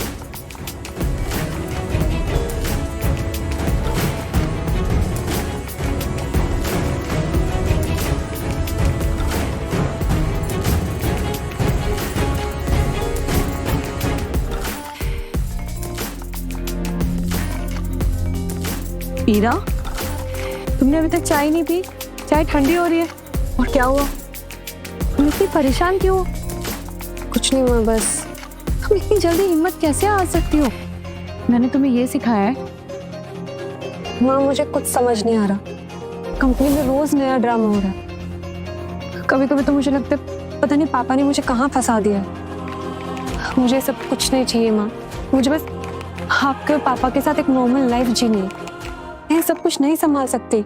हीरा, तुमने अभी तक चाय नहीं पी? चाय ठंडी हो रही है। और क्या हुआ? तुम इतनी परेशान क्यों? कुछ नहीं हुआ, बस। तुम इतनी जल्दी हिम्मत कैसे आ सकती हो? मैंने तुम्हें ये सिखाया है? माँ, मुझे कुछ समझ नहीं आ रहा। कंपनी में रोज नया ड्रामा हो रहा है। कभी कभी तो मुझे लगता है पता नहीं पापा ने मुझे कहाँ फंसा दिया है। मुझे सब कुछ नहीं चाहिए माँ। मुझे बस आपके और पापा के साथ एक नॉर्मल लाइफ जीनी है। मैं सब कुछ नहीं संभाल सकती।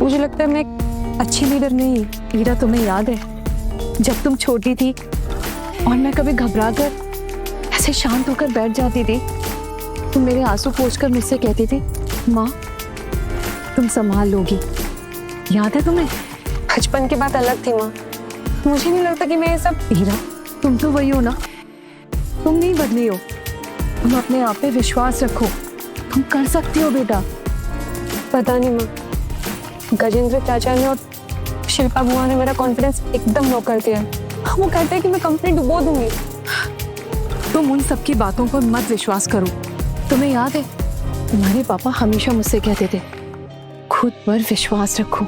मुझे लगता है मैं एक अच्छी लीडर नहीं। हीरा, तुम्हें याद है जब तुम छोटी थी और मैं कभी घबरा कर ऐसे शांत होकर बैठ जाती थी, तुम मेरे आंसू पोंछकर मुझसे कहती थी, माँ तुम संभाल लोगी। याद है तुम्हें? बचपन की बात अलग थी माँ। मुझे नहीं लगता कि मैं ये सब। हीरा, तुम तो वही हो ना, तुम नहीं बदली हो। तुम अपने आप पे विश्वास रखो, तुम कर सकती हो बेटा। पता नहीं माँ, गजेंद्र चाचा ने और शिल्पा बुआ ने मेरा कॉन्फिडेंस एकदम लो कर दिया। वो कहते हैं कि मैं कंपनी डुबो दूंगी। तुम उन सब की बातों पर मत विश्वास करो। तुम्हें याद है तुम्हारे पापा हमेशा मुझसे कहते थे खुद पर विश्वास रखो,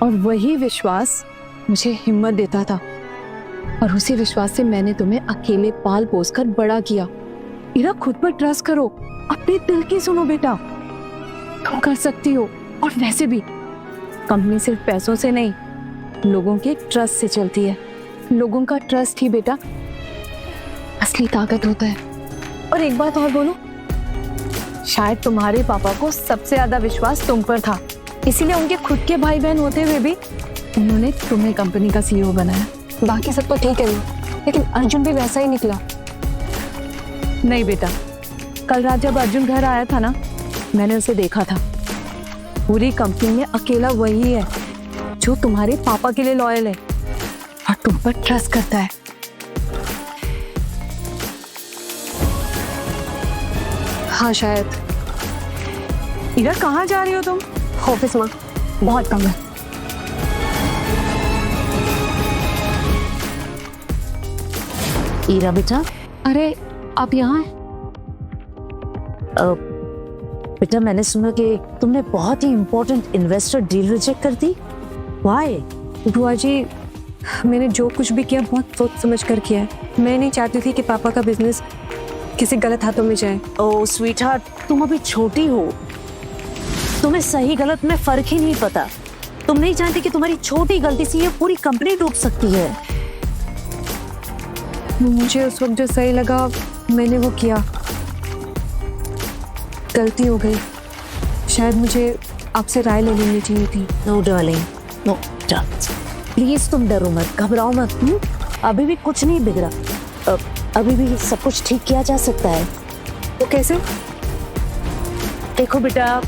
और वही विश्वास मुझे हिम्मत देता था, और उसी विश्वास से मैंने तुम्हें अकेले पाल पोस कर बड़ा किया। इरा, खुद पर ट्रस्ट करो, अपने दिल की सुनो बेटा, तुम कर सकती हो। और वैसे भी कंपनी सिर्फ पैसों से नहीं, लोगों के ट्रस्ट से चलती है। लोगों का ट्रस्ट ही बेटा असली ताकत होता है। और एक बात और बोलूं, शायद तुम्हारे पापा को सबसे ज्यादा विश्वास तुम पर था, इसीलिए उनके खुद के भाई बहन होते हुए भी उन्होंने तुम्हें कंपनी का सीईओ बनाया। बाकी सब तो ठीक है, लेकिन अर्जुन भी वैसा ही निकला। नहीं बेटा, कल रात जब अर्जुन घर आया था ना, मैंने उसे देखा था। पूरी कंपनी में अकेला वही है जो तुम्हारे पापा के लिए लॉयल है और तुम पर ट्रस्ट करता है। हाँ शायद। इरा, कहाँ जा रही हो तुम? ऑफिस में बहुत कम है। ईरा बेटा, अरे आप यहाँ हैं? बेटा मैंने सुना कि तुमने बहुत ही इम्पोर्टेंट इन्वेस्टर डील रिजेक्ट कर दी। वाई? बुआ जी, मैंने जो कुछ भी किया बहुत सोच समझ कर किया है। मैं नहीं चाहती थी कि पापा का बिजनेस किसी गलत हाथों में जाए। ओह स्वीटहार्ट, तुम अभी छोटी हो, तुम्हें सही गलत में फर्क ही नहीं पता। तुम नहीं जानती कि तुम्हारी छोटी गलती से ये पूरी कंपनी डूब सकती है। मुझे उस वक्त जो सही लगा मैंने वो किया। गलती हो गई, शायद मुझे आपसे राय ले लेनी चाहिए थी। नो डार्लिंग, नो प्लीज, तुम डरो मत, घबराओ मत। अभी भी कुछ नहीं बिगड़ा, अभी भी सब कुछ ठीक किया जा सकता है। वो कैसे? देखो बेटा,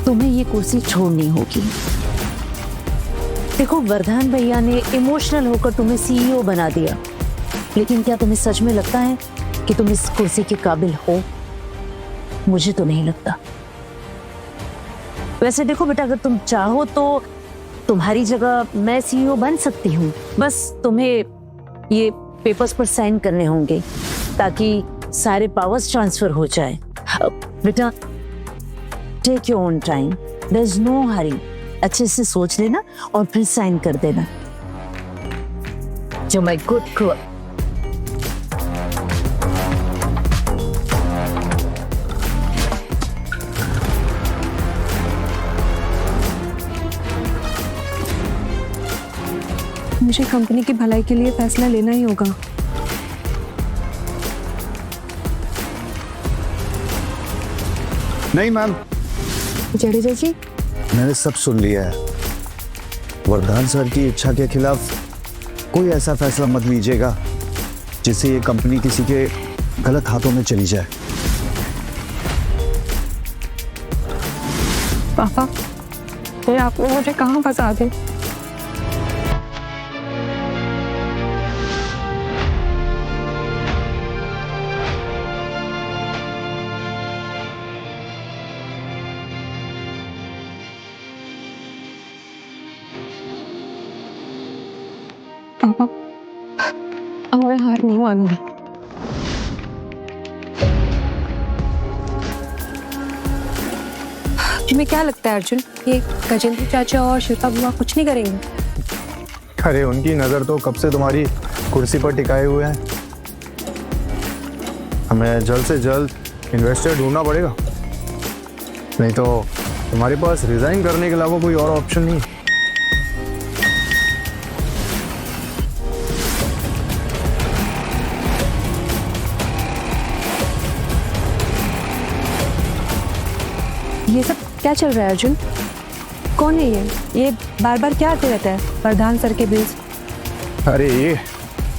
तुम्हें ये कुर्सी छोड़नी होगी। देखो, वर्धन भैया ने इमोशनल होकर तुम्हें सीईओ बना दिया, लेकिन क्या तुम्हें सच में लगता है कि तुम इस कुर्सी के काबिल हो? मुझे तो नहीं लगता। वैसे देखो बेटा, अगर तुम चाहो तो तुम्हारी जगह मैं सीईओ बन सकती हूँ। बस तुम्हें ये पेपर्स पर साइन करने होंगे ताकि सारे पावर्स ट्रांसफर हो जाए। बेटा, take your own time, there is no hurry. अच्छे से सोच लेना और फिर साइन कर देना। जो माय गुड गर्ल। मुझे कंपनी की भलाई के लिए फैसला लेना ही होगा। नहीं मैम, जडेजा जी, मैंने सब सुन लिया है। वर्धन सर की इच्छा के खिलाफ कोई ऐसा फैसला मत लीजिएगा जिससे ये कंपनी किसी के गलत हाथों में चली जाए। पापा, ये आपने मुझे कहाँ फंसा दे? पापा, अब मैं हार नहीं मानूंगी। तुम्हें क्या लगता है अर्जुन, ये गजेंद्र चाचा और शिल्पा बुआ कुछ नहीं करेंगे? अरे उनकी नज़र तो कब से तुम्हारी कुर्सी पर टिकाए हुए हैं। हमें जल्द से जल्द इन्वेस्टर ढूंढना पड़ेगा, नहीं तो तुम्हारे पास रिजाइन करने के अलावा कोई और ऑप्शन नहीं। ये सब क्या चल रहा है अर्जुन? कौन है ये बार बार क्या आते रहता है? प्रधान सर के बिल्स। अरे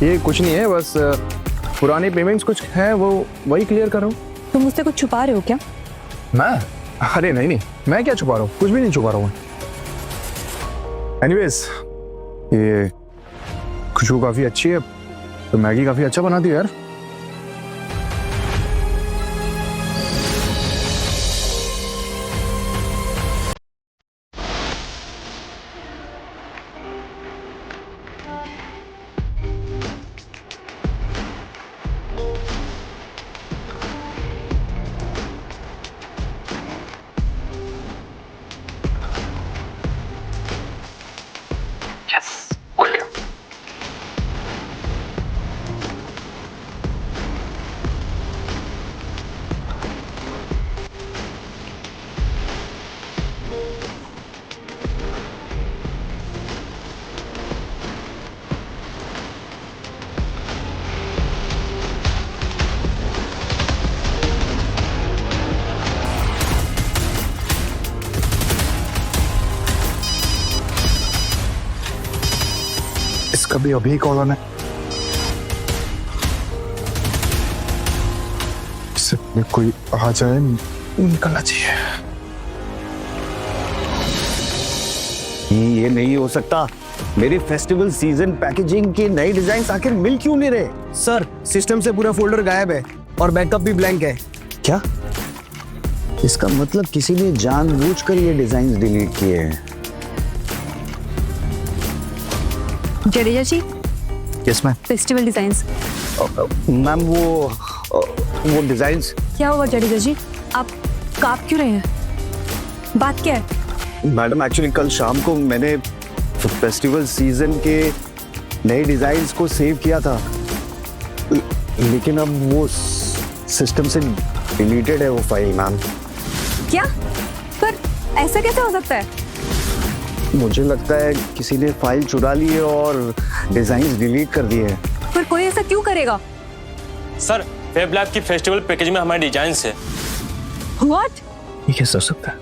ये कुछ नहीं है, बस पुरानी पेमेंट्स कुछ हैं, वो वही क्लियर कर रहा हूँ। तुम मुझसे कुछ छुपा रहे हो क्या? मैं? अरे नहीं, मैं क्या छुपा रहा हूँ, कुछ भी नहीं छुपा रहा हूँ। एनीवेज, ये खुशबू काफ़ी अच्छी है, तो मैगी काफ़ी अच्छा बनाती है यार। कभी अभी कॉल आना इससे पहले कोई आ जाए निकलना चाहिए। ये नहीं हो सकता। मेरी फेस्टिवल सीजन पैकेजिंग के नए डिजाइन आखिर मिल क्यों नहीं रहे? सर सिस्टम से पूरा फोल्डर गायब है और बैकअप भी ब्लैंक है। क्या? इसका मतलब किसी ने जानबूझकर ये डिजाइन डिलीट किए हैं। Jadeja ji, yes ma'am. Festival designs. Ma'am वो डिजाइन्स। क्या हुआ जडेजा जी, आप कांप क्यों रहे हैं? बात क्या है? मैडम एक्चुअली कल शाम को मैंने फेस्टिवल सीजन के नए डिजाइन्स को सेव किया था, लेकिन अब वो सिस्टम से डिलीटेड है वो फाइल मैम। क्या? पर ऐसा कैसे हो सकता है? मुझे लगता है किसी ने फाइल चुरा ली है और डिजाइन्स डिलीट कर दिए हैं। पर कोई ऐसा क्यों करेगा? सर वेब लैब की फेस्टिवल पैकेज में हमारे डिजाइन है। What? ये कैसे हो सकता है?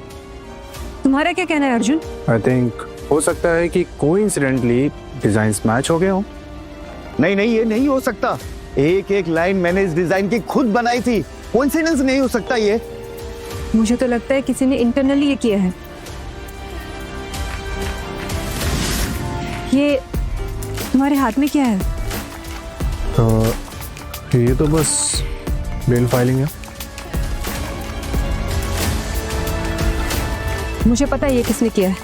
तुम्हारा क्या कहना है अर्जुन? आई थिंक हो सकता है कि कोइंसिडेंटली डिजाइन्स मैच हो गए हो। नहीं नहीं, ये नहीं हो सकता। एक एक लाइन मैंने इस डिजाइन की खुद बनाई थी। कोइंसिडेंस नहीं हो सकता ये। मुझे तो लगता है किसी ने इंटरनली ये किया है। ये तुम्हारे हाथ में क्या है? ये तो बस बिल फाइलिंग है। मुझे पता है ये किसने किया है।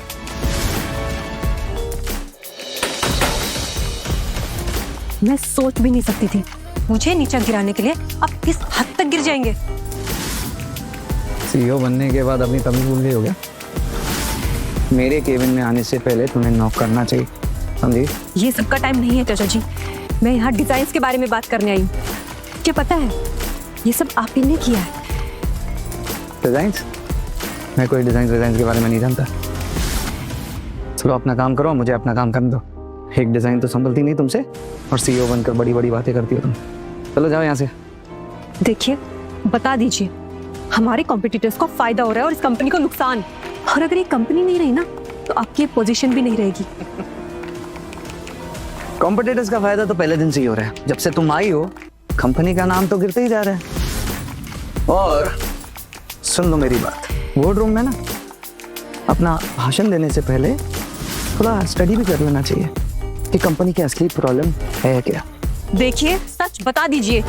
मैं सोच भी नहीं सकती थी मुझे नीचे गिराने के लिए आप किस हद तक गिर जाएंगे। सीईओ बनने के बाद अपनी तमीज भूल गई हो गया? मेरे केबिन में आने से पहले तुम्हें नॉक करना चाहिए, समझी? ये सबका टाइम नहीं है चाचा जी, मैं यहाँ डिजाइन्स के बारे में बात करने आई हूँ। क्या पता है ये सब आप ही ने किया है। डिजाइन्स? मैं कोई डिजाइन के बारे में नहीं जानता। चलो अपना काम करो, मुझे अपना काम करने दो। एक डिजाइन तो संभलती नहीं तुमसे, और सीईओ बनकर बड़ी बड़ी बातें करती हो तुम। चलो जाओ यहाँ से। देखिए बता दीजिए, हमारे कॉम्पिटिटर्स को फायदा हो रहा है और इस कंपनी को नुकसान। और अगर ये कंपनी नहीं रही ना तो आपकी पोजीशन भी नहीं रहेगी। कॉम्पिटिटर्स का फायदा तो पहले दिन से ही हो रहा है। जब से तुम आई हो कंपनी का नाम तो गिरते ही जा रहा है। और सुन लो मेरी बात, बोर्ड रूम में ना अपना भाषण देने से पहले थोड़ा स्टडी भी कर लेना चाहिए कि कंपनी की असली प्रॉब्लम है क्या। देखिए सच बता दीजिए।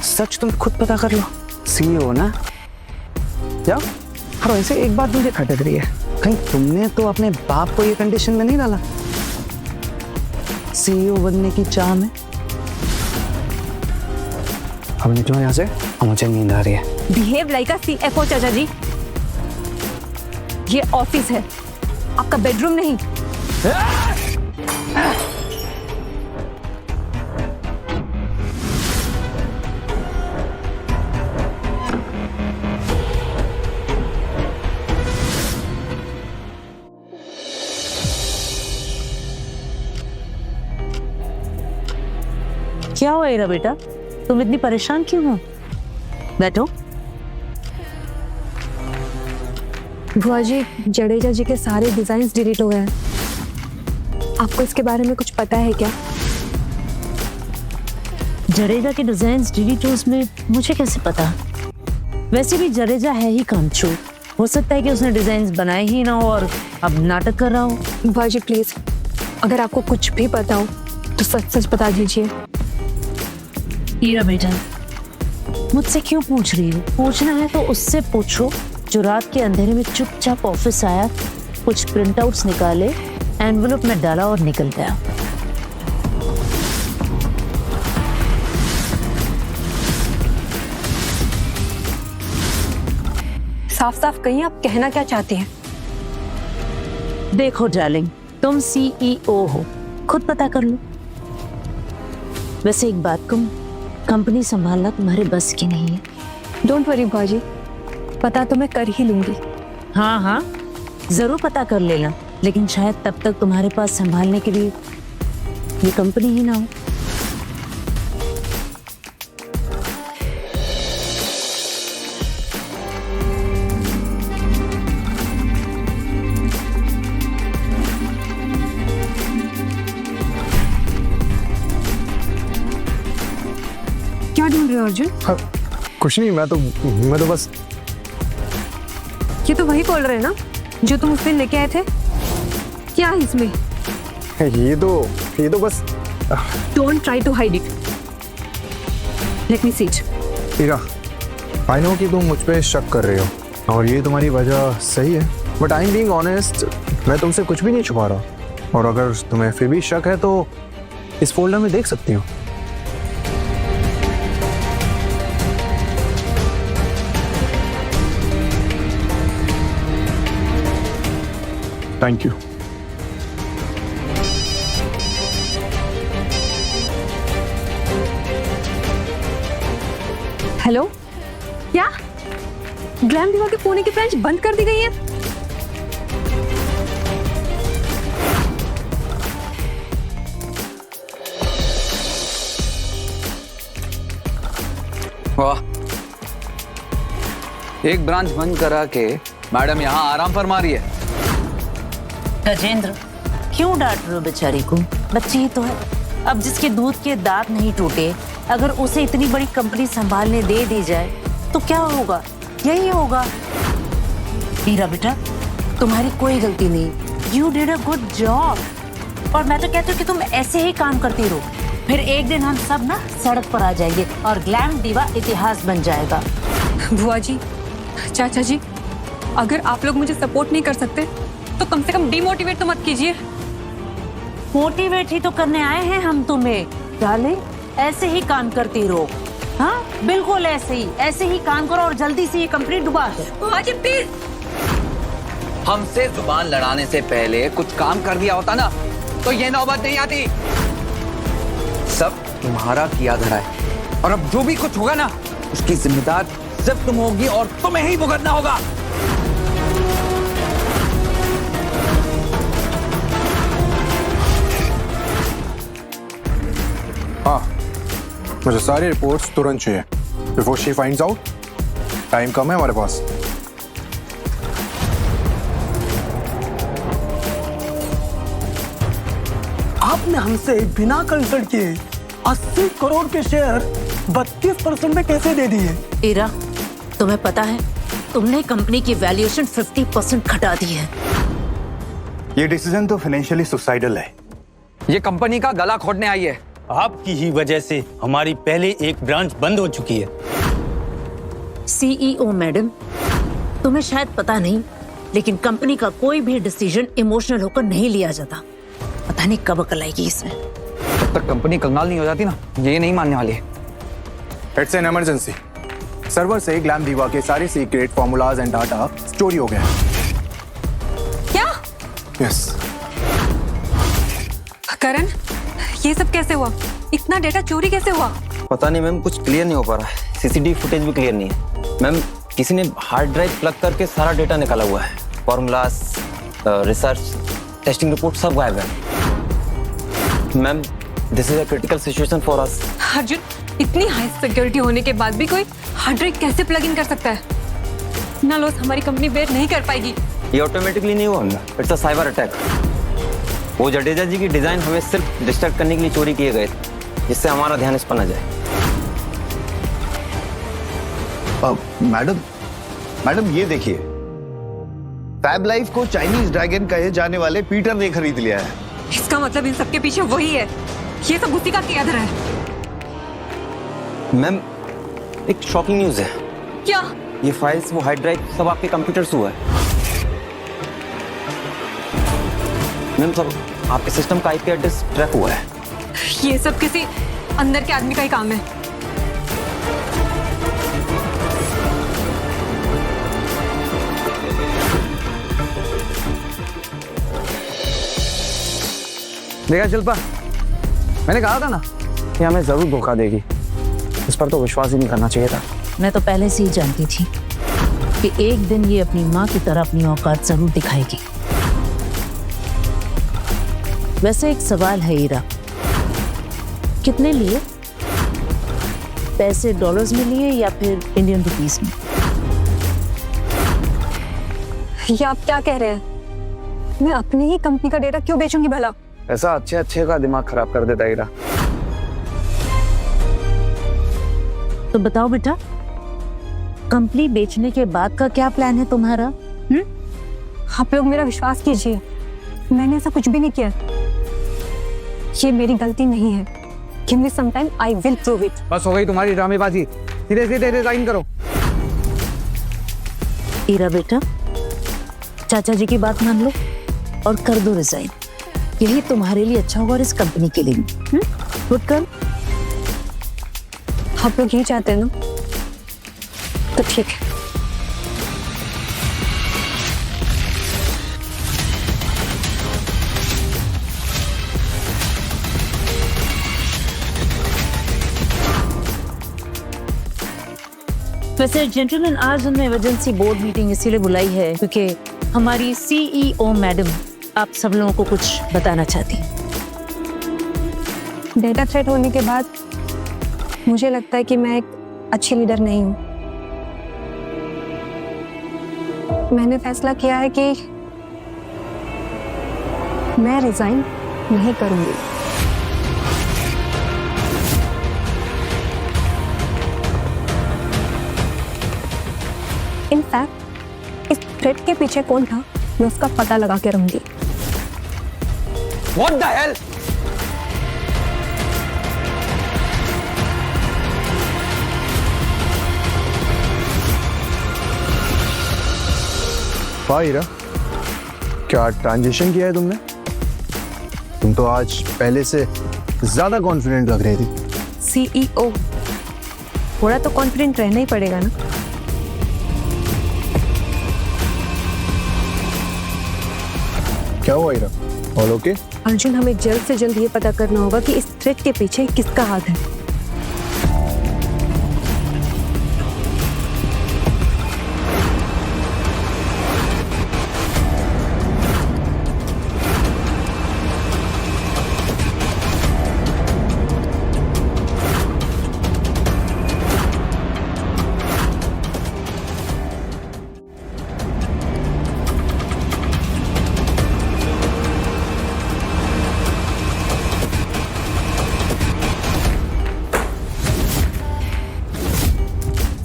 सच तुम खुद पता कर लो। सीईओ ना, जाओ। और वैसे एक बात मुझे खटक रही है, कहीं तुमने तो अपने बाप को ये कंडीशन में नहीं डाला सीईओ बनने की चाह में? अब निकलो यहाँ से, मुझे नींद आ रही है। बिहेव लाइक अ सीएफओ चाचा जी। ये ऑफिस है, आपका बेडरूम नहीं। क्या हुआ हीरा बेटा, तुम इतनी परेशान क्यों हो? बैठो। बुआ जी, जडेजा जी के सारे डिजाइन्स डिलीट हो गए हैं। आपको इसके बारे में कुछ पता है क्या? जडेजा के डिजाइन्स डिलीट हो उसमें मुझे कैसे पता? वैसे भी जडेजा है ही कामचोर, हो सकता है कि उसने डिजाइन्स बनाए ही ना हो और अब नाटक कर रहा हो। बुआ जी प्लीज, अगर आपको कुछ भी पता हो तो सच सच बता दीजिए। हीरा बेटा, मुझसे क्यों पूछ रही हो? पूछना है तो उससे पूछो जो रात के अंधेरे में चुपचाप ऑफिस आया, कुछ प्रिंटआउट्स निकाले, एनवेलप में डाला और निकल गया। साफ साफ कहिए आप कहना क्या चाहती हैं? देखो डार्लिंग, तुम सीईओ हो, खुद पता कर लो। वैसे एक बात कहूं, कंपनी संभालना तुम्हारे बस की नहीं है। डोंट वरी बुआ जी, पता तो मैं कर ही लूंगी। हाँ हाँ जरूर पता कर लेना, लेकिन शायद तब तक तुम्हारे पास संभालने के लिए ये कंपनी ही ना हो। हो अर्जुन? हाँ, कुछ नहीं, मैं तो बस ये तो वही बोल रहे हैं ना जो तुम उस दिन लेके आए थे? क्या है इसमें? ये तो बस don't try to hide it, let me see it. Heera, I know कि तुम मुझ पे शक कर रहे हो और ये तुम्हारी वजह सही है, but I am being honest, मैं तुमसे कुछ भी नहीं छुपा रहा। और अगर तुम्हें फिर भी शक है तो इस फोल्डर में देख सकती हो। Thank you. हेलो, क्या ग्लैम दीवा के पुणे की ब्रांच बंद कर दी गई है? वाह, एक ब्रांच बंद करा के मैडम यहाँ आराम फरमा रही है। गजेंद्र, क्यों डांट रहे हो बेचारी को? बच्ची ही तो है। अब जिसके दूध के दांत नहीं टूटे, अगर उसे इतनी बड़ी कंपनी संभालने दे दी जाए तो क्या होगा? यही होगा। हीरा बेटा, तुम्हारी कोई गलती नहीं। You did a good job. और मैं तो कहती हूँ कि तुम ऐसे ही काम करती रहो, फिर एक दिन हम सब ना सड़क पर आ जाएंगे और ग्लैम दीवा इतिहास बन जाएगा। बुआ जी, चाचा जी, अगर आप लोग मुझे सपोर्ट नहीं कर सकते तो कम से कम डिमोटिवेट तो मत कीजिए। मोटिवेट ही तो करने आए हैं हम तुम्हें। डाले, ऐसे ही काम करती रहो। हाँ, बिल्कुल ऐसे ही काम करो और जल्दी से ये कंपनी डुबा दो। बुआ जी प्लीज। हमसे जुबान लड़ाने से पहले कुछ काम कर दिया होता ना तो ये नौबत नहीं आती। सब तुम्हारा किया धरा है और अब जो भी कुछ होगा ना उसकी जिम्मेदार सिर्फ तुम होगी और तुम्हें ही भुगतना होगा। हाँ, मुझे सारी रिपोर्ट्स तुरंत चाहिए before she finds out. Time कम है हमारे पास। आपने हमसे बिना कंसल्ट किए 80 करोड़ के शेयर 32% में कैसे दे दिए? हीरा, तुम्हें पता है तुमने कंपनी की वैल्यूएशन 50% घटा दी है। ये डिसीजन तो फाइनेंशियली सुसाइडल है। ये कंपनी का गला घोटने आई है। आपकी ही वजह से हमारी पहले एक ब्रांच बंद हो चुकी है। सीईओ मैडम, तुम्हें शायद पता नहीं, लेकिन कंपनी का कोई भी डिसीजन इमोशनल होकर नहीं लिया जाता। पता नहीं कब अकल आएगी इसमें। जब तक कंपनी कंगाल नहीं हो जाती ना, ये नहीं मानने वाली है। It's an emergency. सर्वर से ग्लैम दीवा के सारे सीक्रेट फॉर्मूलाज एंड डाटा चोरी हो गए। क्या? यस। करण, ये सब कैसे हुआ? इतना डेटा चोरी कैसे हुआ? पता नहीं मैम, कुछ क्लियर नहीं हो पा रहा है। सीसीटीवी फुटेज भी क्लियर नहीं है मैम। किसी ने हार्ड ड्राइव प्लग करके सारा डेटा निकाला हुआ है। फॉर्मूलाज, रिसर्च, टेस्टिंग रिपोर्ट सब गायब है ma'am. This is a critical situation for us. Arjun, इतनी हाई सिक्योरिटी होने के बाद भी कोई हार्ड ड्राइव कैसे प्लग इन कर सकता है? ना लॉस हमारी कंपनी बेयर नहीं कर पाएगी। ये ऑटोमेटिकली नहीं हुआ, इट्स अ साइबर अटैक। वो जडेजा जी की डिजाइन हमें सिर्फ डिस्ट्रैक्ट करने के लिए चोरी किए गए थे, जिससे हमारा ध्यान इस पर न जाए। मैडम ये देखिए, फैब लाइफ को चाइनीज ड्रैगन कहे जाने वाले पीटर ने खरीद लिया है। इसका मतलब इन सबके पीछे वही है। ये सब उसी का किया धरा है। मैम, एक शॉकिंग न्यूज है। क्या? ये फाइल्स, वो हार्ड ड्राइव सब आपके कंप्यूटर से हुआ है मैम। सब आपके सिस्टम का आईपी एड्रेस ट्रैक हुआ है। ये सब किसी अंदर के आदमी का ही काम है। देखा शिल्पा, मैंने कहा था ना कि हमें जरूर धोखा देगी। इस पर तो विश्वास ही नहीं करना चाहिए था। मैं तो पहले से ही जानती थी कि एक दिन ये अपनी माँ की तरह अपनी औकात जरूर दिखाएगी। वैसे एक सवाल है हीरा, कितने लिए? पैसे डॉलर्स में लिए या फिर इंडियन रुपीस में? ये आप क्या कह रहे हैं? मैं अपनी ही कंपनी का डेटा क्यों बेचूंगी भला? ऐसा अच्छे का दिमाग खराब कर देता हीरा। तो बताओ बेटा, कंपनी बेचने के बाद का क्या प्लान है तुम्हारा? आप लोग मेरा विश्वास कीजिए, मैंने ऐसा कुछ भी नहीं किया। ये मेरी गलती नहीं है। Give me some time, I will prove it. बस हो गई तुम्हारी ड्रामेबाजी, सीधे सीधे रिजाइन करो। ईरा बेटा, चाचा जी की बात मान लो और कर दो रिजाइन। यही तुम्हारे लिए अच्छा होगा और इस कंपनी के लिए भी। गुड कर। आप लोग यही चाहते हैं ना, तो ठीक है। वैसे जेंटलमैन, आज हमने इमरजेंसी बोर्ड मीटिंग इसीलिए बुलाई है क्योंकि हमारी सीईओ मैडम आप सब लोगों को कुछ बताना चाहती हैं। डेटा थ्रेट होने के बाद मुझे लगता है कि मैं एक अच्छी लीडर नहीं हूँ। मैंने फैसला किया है कि मैं रिजाइन नहीं करूंगी। इनफैक्ट इस थ्रेट के पीछे कौन था, मैं उसका पता लगा के रहूंगी। What the hell? वाह हीरा, क्या ट्रांजिशन किया है तुमने? तुम तो आज पहले से ज्यादा कॉन्फिडेंट लग रही थी। सीईओ, थोड़ा तो कॉन्फिडेंट रहना ही पड़ेगा ना। क्या हुआ हीरा, ऑल ओके? अर्जुन, हमें जल्द से जल्द ये पता करना होगा कि इस थ्रेट के पीछे किसका हाथ है।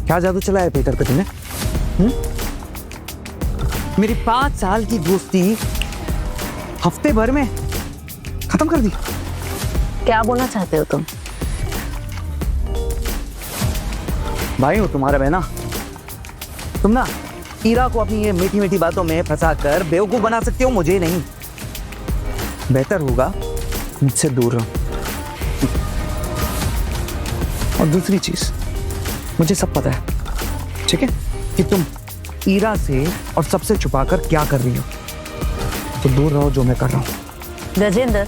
क्या जादू चला है पीटर पे तुमने? मेरी 5 साल की दोस्ती हफ्ते भर में खत्म कर दी। क्या बोलना चाहते हो तुम? भाई हूँ तुम्हारा बहना। तुम ना ईरा को अपनी ये मीठी मीठी बातों में फंसा कर बेवकूफ बना सकते हो, मुझे नहीं। बेहतर होगा मुझसे दूर रहो। और दूसरी चीज, मुझे सब पता है, ठीक है, कि तुम ईरा से और सबसे छुपाकर क्या कर रही हो। तो दूर रहो जो मैं कर रहा हूं। गजेंद्र,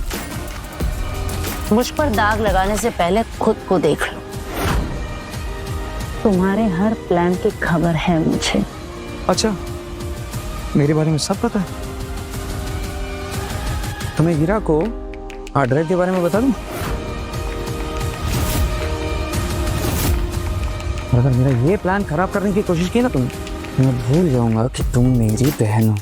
मुझ पर दाग लगाने से पहले खुद को देख लो। तुम्हारे हर प्लान की खबर है मुझे। अच्छा, मेरे बारे में सब पता है? तुम्हें हीरा को हार्ड ड्राइव के बारे में बता दूं? अगर मेरा ये प्लान खराब करने की कोशिश की ना तुमने, मैं भूल जाऊंगा कि तुम मेरी बहन हो।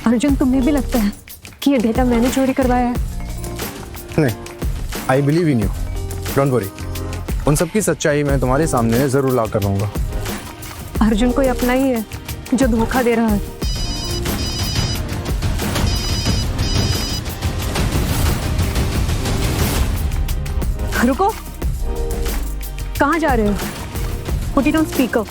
अर्जुन, तुम्हें भी लगता है कि ये डेटा मैंने चोरी करवाया है? नहीं, I believe in you, don't worry. उन सब की सच्चाई मैं तुम्हारे सामने जरूर ला कर रहूंगा। अर्जुन कोई अपना ही है जो धोखा दे रहा है। रुको, कहाँ जा रहे हो? Put it on speaker.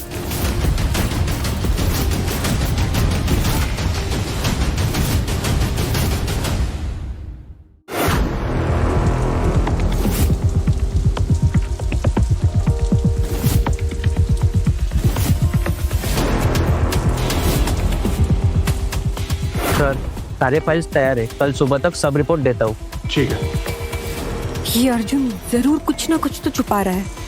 Sir, सारे फाइल्स तैयार है, कल सुबह तक सब रिपोर्ट देता हूँ। ठीक है। ये अर्जुन जरूर कुछ ना कुछ तो छुपा रहा है।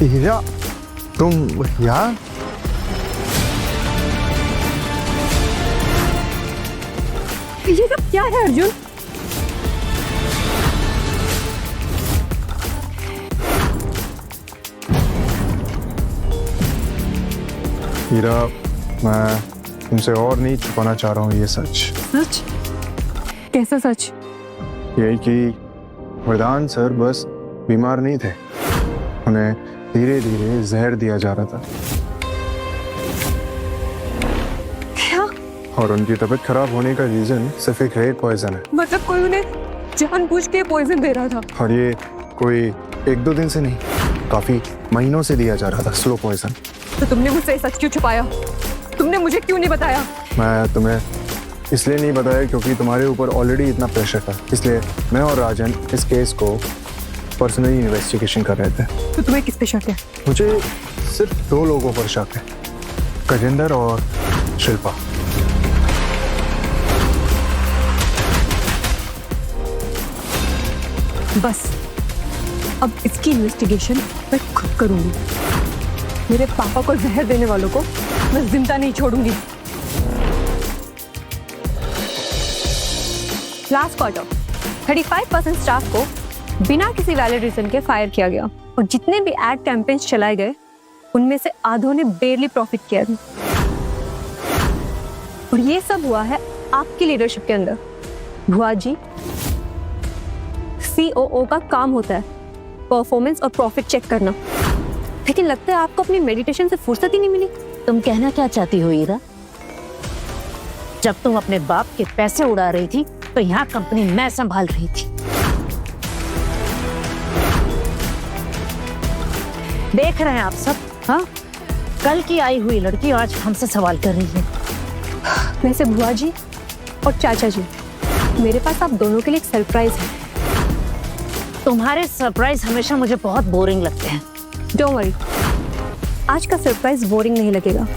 हीरा, तुम यहाँ? ये सब क्या है अर्जुन? हीरा, मैं तुमसे और नहीं छुपाना चाह रहा हूँ ये सच। सच? कैसा सच? यही कि वरदान सर बस बीमार नहीं थे, उन्हें धीरे धीरे जहर दिया जा रहा था। क्या? और उनकी तबीयत खराब होने का रीजन सिर्फ एक रेड पॉइजन है। मतलब कोई उन्हें जानबूझ के पॉइजन दे रहा था? और ये कोई 1-2 दिन से नहीं, काफी महीनों से दिया जा रहा था, स्लो पॉइजन। तो तुमने मुझसे सच क्यों छुपाया? तुमने मुझे क्यों नहीं बताया? मैं तुम्हें इसलिए नहीं बताया क्योंकि तुम्हारे ऊपर ऑलरेडी इतना प्रेशर था, इसलिए मैं और राजन इस केस को पर्सनली इन्वेस्टिगेशन कर रहे थे। तो तुम्हें किस पे शक है? मुझे सिर्फ 2 लोगों पर शक है, गजेंद्र और शिल्पा। बस अब इसकी इन्वेस्टिगेशन मैं खुद करूंगी। मेरे पापा को जहर देने वालों को मैं जिंदा नहीं छोड़ूंगी। लास्ट क्वार्टर 35% स्टाफ को बिना किसी वैलिड रीजन के फायर किया गया और जितने भी एड कैंपेन्स चलाए गए उनमें से आधों ने बेरली प्रॉफिट किया था। और ये सब हुआ है आपकी लीडरशिप के अंदर। भुआ जी, COO का काम होता है परफॉर्मेंस और प्रॉफिट चेक करना, लेकिन लगता है आपको अपनी मेडिटेशन से फुर्सत ही नहीं मिली। तुम कहना क्या चाहती हो हीरा? जब तुम अपने बाप के पैसे उड़ा रही थी तो यहाँ कंपनी मैं संभाल रही थी। देख रहे हैं आप सब, हाँ? कल की आई हुई लड़की आज हमसे सवाल कर रही है। वैसे भुआ जी और चाचा जी, मेरे पास आप दोनों के लिए एक सरप्राइज है। तुम्हारे सरप्राइज हमेशा मुझे बहुत बोरिंग लगते हैं। डोंट वरी, आज का सरप्राइज बोरिंग नहीं लगेगा।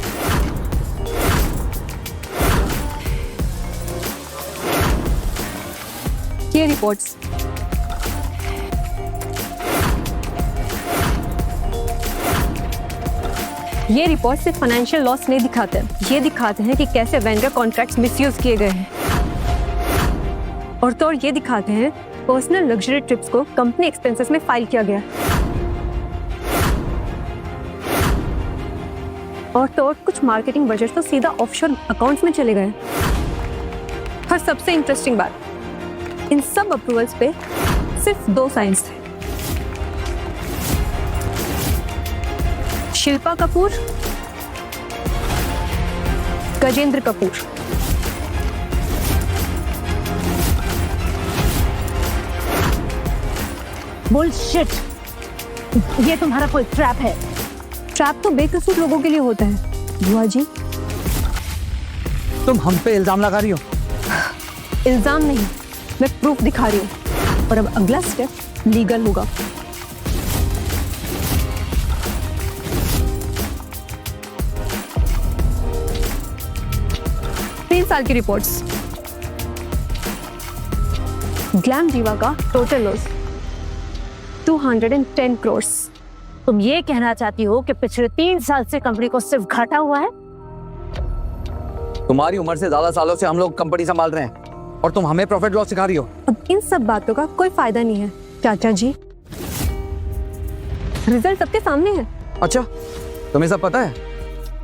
ये रिपोर्ट्स सिर्फ फाइनेंशियल लॉस नहीं दिखाते, ये दिखाते हैं कि कैसे वेंडर कॉन्ट्रैक्ट्स मिसयूज किए गए हैं, और तो और ये दिखाते हैं पर्सनल लग्जरी ट्रिप्स को कंपनी एक्सपेंसेस में फाइल किया गया, और तो और कुछ मार्केटिंग बजट तो सीधा ऑफशोर अकाउंट्स में चले गए। और सबसे इंटरेस्टिंग बात, इन सब अप्रूवल्स पे सिर्फ 2 साइंस थे, शिल्पा कपूर, गजेंद्र कपूर। बुलशिट! ये तुम्हारा कोई ट्रैप है। ट्रैप तो बेकसूर लोगों के लिए होता है। बुआ जी, तुम हम पे इल्जाम लगा रही हो? इल्जाम नहीं, मैं प्रूफ दिखा रही हूँ, और अब अगला स्टेप लीगल होगा। तीन साल की रिपोर्ट्स। ग्लैम दीवा का टोटल लॉस 210 करोड़। तुम ये कहना चाहती हो कि पिछले 3 साल से कंपनी को सिर्फ घाटा हुआ है? तुम्हारी उम्र से ज्यादा सालों से हम लोग कंपनी संभाल रहे हैं और तुम हमें प्रॉफिट लॉस सिखा रही हो। अब इन सब बातों का कोई फायदा नहीं है चाचा जी, रिजल्ट सबके सामने है। अच्छा, तुम्हें सब पता है?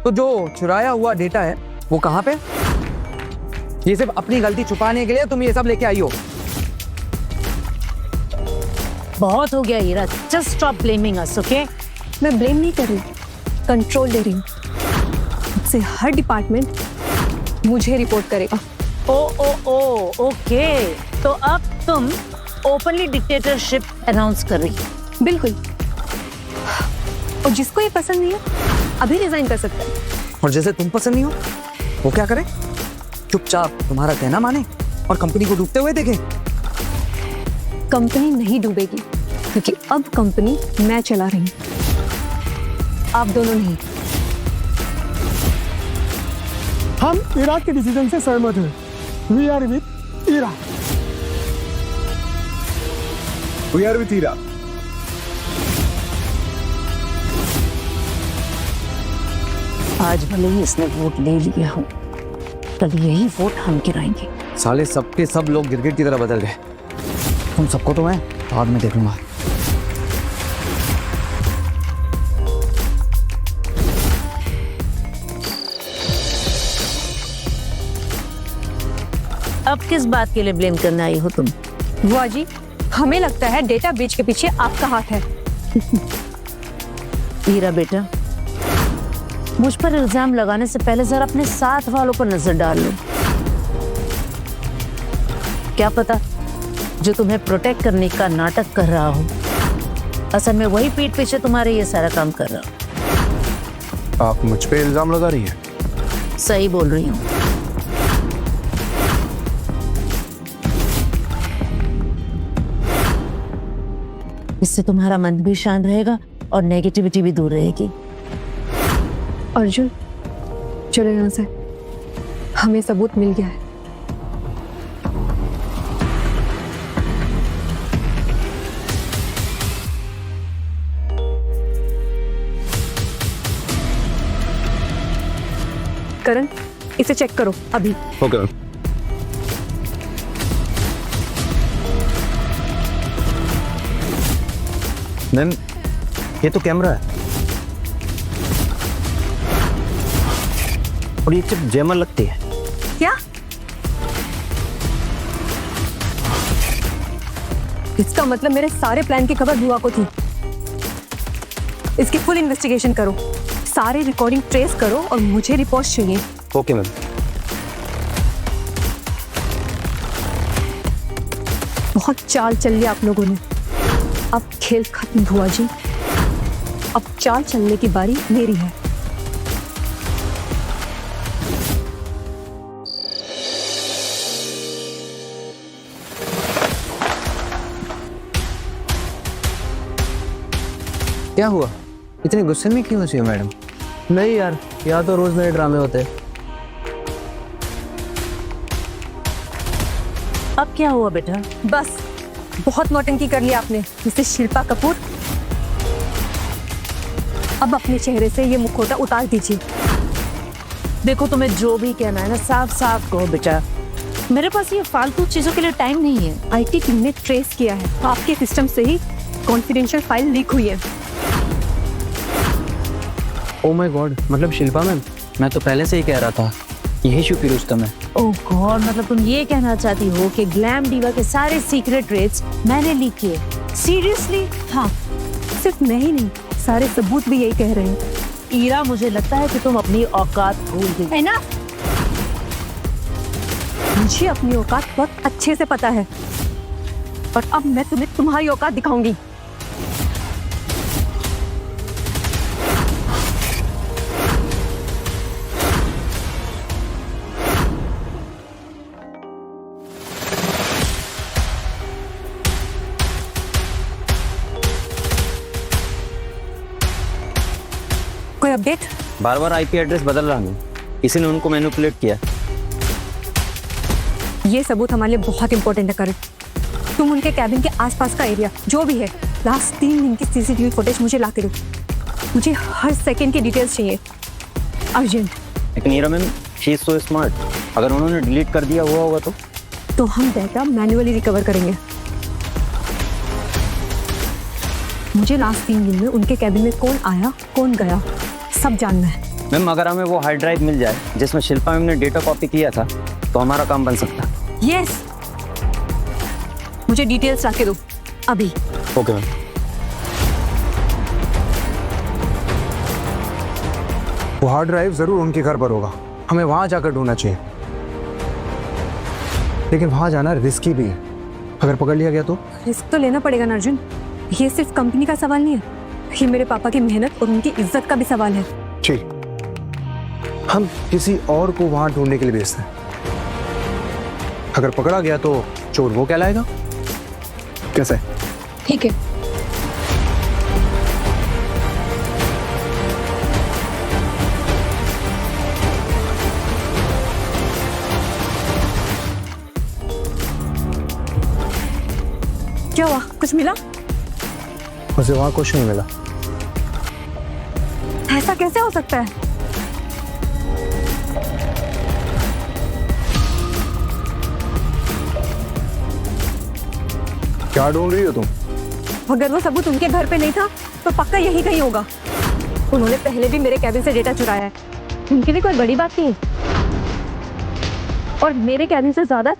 तो जो चुराया हुआ डेटा है वो कहाँ पे? ये सिर्फ अपनी गलती छुपाने के लिए तुम ये सब लेके आई हो। बहुत हो गया हीरा, जस्ट स्टॉप ब्लेमिंग अस, ओके? मैं ब्लेम नहीं कर रही, कंट्रोल दे रही हूँ। इससे हर डिपार्टमेंट मुझे रिपोर्ट करेगा। ओके, तो अब तुम ओपनली डिक्टेटरशिप अनाउंस कर रही हो? बिल्कुल, और जिसको ये पसंद नहीं है अभी रिजाइन कर सकता है। और जैसे तुम पसंद नहीं हो वो क्या करे? चुपचाप तुम्हारा कहना माने और कंपनी को डूबते हुए देखे? कंपनी नहीं डूबेगी, क्योंकि अब कंपनी मैं चला रही हूँ, आप दोनों नहीं। हम ईरा के डिसीजन से सहमत हैं। We are with Ira. We are with Ira. आज भले ही इसने वोट ले लिया हो, कल यही वोट हम गिराएंगे। साले सबके सब लोग गिरगिट की तरह बदल गए। तुम सबको तो मैं बाद में देख लूंगा। अब किस बात के लिए ब्लेम करने आई हो तुम? बुआ जी, हमें लगता है डेटा ब्रीच के पीछे आपका हाथ है। हीरा बेटा, मुझ पर इल्जाम लगाने से पहले जरा अपने साथ वालों पर नजर डाल लो। क्या पता जो तुम्हें प्रोटेक्ट करने का नाटक कर रहा हो, असल में वही पीठ पीछे तुम्हारे ये सारा काम कर रहा हो। आप मुझ पे इल्जाम लगा रही हैं? सही बोल रही हूँ। इससे तुम्हारा मन भी शांत रहेगा और नेगेटिविटी भी दूर रहेगी। अर्जुन, चलो यहाँ से, हमें सबूत मिल गया है। करण, इसे चेक करो अभी। ओके। मैम, ये तो कैमरा है और ये चिप जैमर लगती है। क्या? इसका मतलब मेरे सारे प्लान की खबर बुआ को थी। इसकी फुल इन्वेस्टिगेशन करो, सारे रिकॉर्डिंग ट्रेस करो और मुझे रिपोर्ट चाहिए। Okay ma'am. बहुत चाल चल लिया आप लोगों ने, अब खेल खत्म बुआ जी। अब चाल चलने की बारी मेरी है। क्या हुआ? इतने गुस्से में क्यों हो मैडम? नहीं यार, यहाँ तो रोज नए ड्रामे होते हैं। अब क्या हुआ बेटा? बस, बहुत नौटंकी कर लिया आपने, मिसेस शिल्पा कपूर। अब अपने चेहरे से ये मुखौटा उतार दीजिए। देखो, तुम्हें जो भी कहना है ना, साफ साफ कहो बेटा। मेरे पास ये फालतू चीजों के लिए टाइम नहीं है। आईटी टीम ने ट्रेस किया है, आपके सिस्टम से ही कॉन्फिडेंशियल फाइल लीक हुई है। ओ माय गॉड, मतलब शिल्पा मैम, मैं तो पहले से ही कह रहा था यही शुक्र रुस्तम है। ओह गॉड, मतलब तुम ये कहना चाहती हो कि ग्लैम डीवा के सारे सीक्रेट रेट्स मैंने लीक किए? सीरियसली? हाँ, सिर्फ मैं ही नहीं, सारे सबूत भी यही कह रहे हैं। ईरा, मुझे लगता है कि तुम अपनी औकात भूल गई है ना? मुझे अपनी औकात बहुत अच्छे से पता है, और अब मैं तुम्हें तुम्हारी औकात दिखाऊंगी। कोई अपडेट? बार बार आईपी एड्रेस बदल रहा हूँ, किसी ने उनको मैनिपुलेट किया। ये सबूत हमारे लिए बहुत इंपॉर्टेंट है करण। तुम उनके कैबिन के आसपास का एरिया जो भी है, लास्ट 3 दिन की सीसीटीवी फुटेज मुझे ला के दो। मुझे हर सेकंड की डिटेल्स चाहिए, अर्जेंट। लेकिन Heera ma'am, she is so smart, अगर उन्होंने डिलीट कर दिया हुआ होगा तो हम डाटा मैन्युअली रिकवर करेंगे। मुझे लास्ट 3 दिन में उनके कैबिन में कौन आया कौन गया सब जानना है। मैम, अगर हमें वो हार्ड ड्राइव मिल जाए जिसमें शिल्पा मैम ने डेटा कॉपी किया था तो हमारा काम बन सकता है। यस, मुझे डिटेल्स ला के दो अभी। Okay ma'am. वो हार्ड ड्राइव जरूर उनके घर पर होगा, हमें वहां जाकर ढूंढना चाहिए। लेकिन वहां जाना रिस्की भी है, अगर पकड़ लिया गया तो? रिस्क तो लेना पड़ेगा ना अर्जुन, ये सिर्फ कंपनी का सवाल नहीं है, ये मेरे पापा की मेहनत और उनकी इज्जत का भी सवाल है। ठीक, हम किसी और को वहां ढूंढने के लिए भेजते हैं। अगर पकड़ा गया तो चोर वो कहलाएगा। कैसे? ठीक है। क्या हुआ, कुछ मिला? मुझे वहां कुछ नहीं मिला। ऐसा कैसे हो सकता है? क्या ढूंढ रही हो तुम? अगर वो सबूत उनके घर पे नहीं था तो पक्का यही कहीं होगा। उन्होंने पहले भी मेरे कैबिन से डेटा चुराया है। उनके लिए कोई बड़ी बात नहीं, और मेरे कैबिन से ज्यादा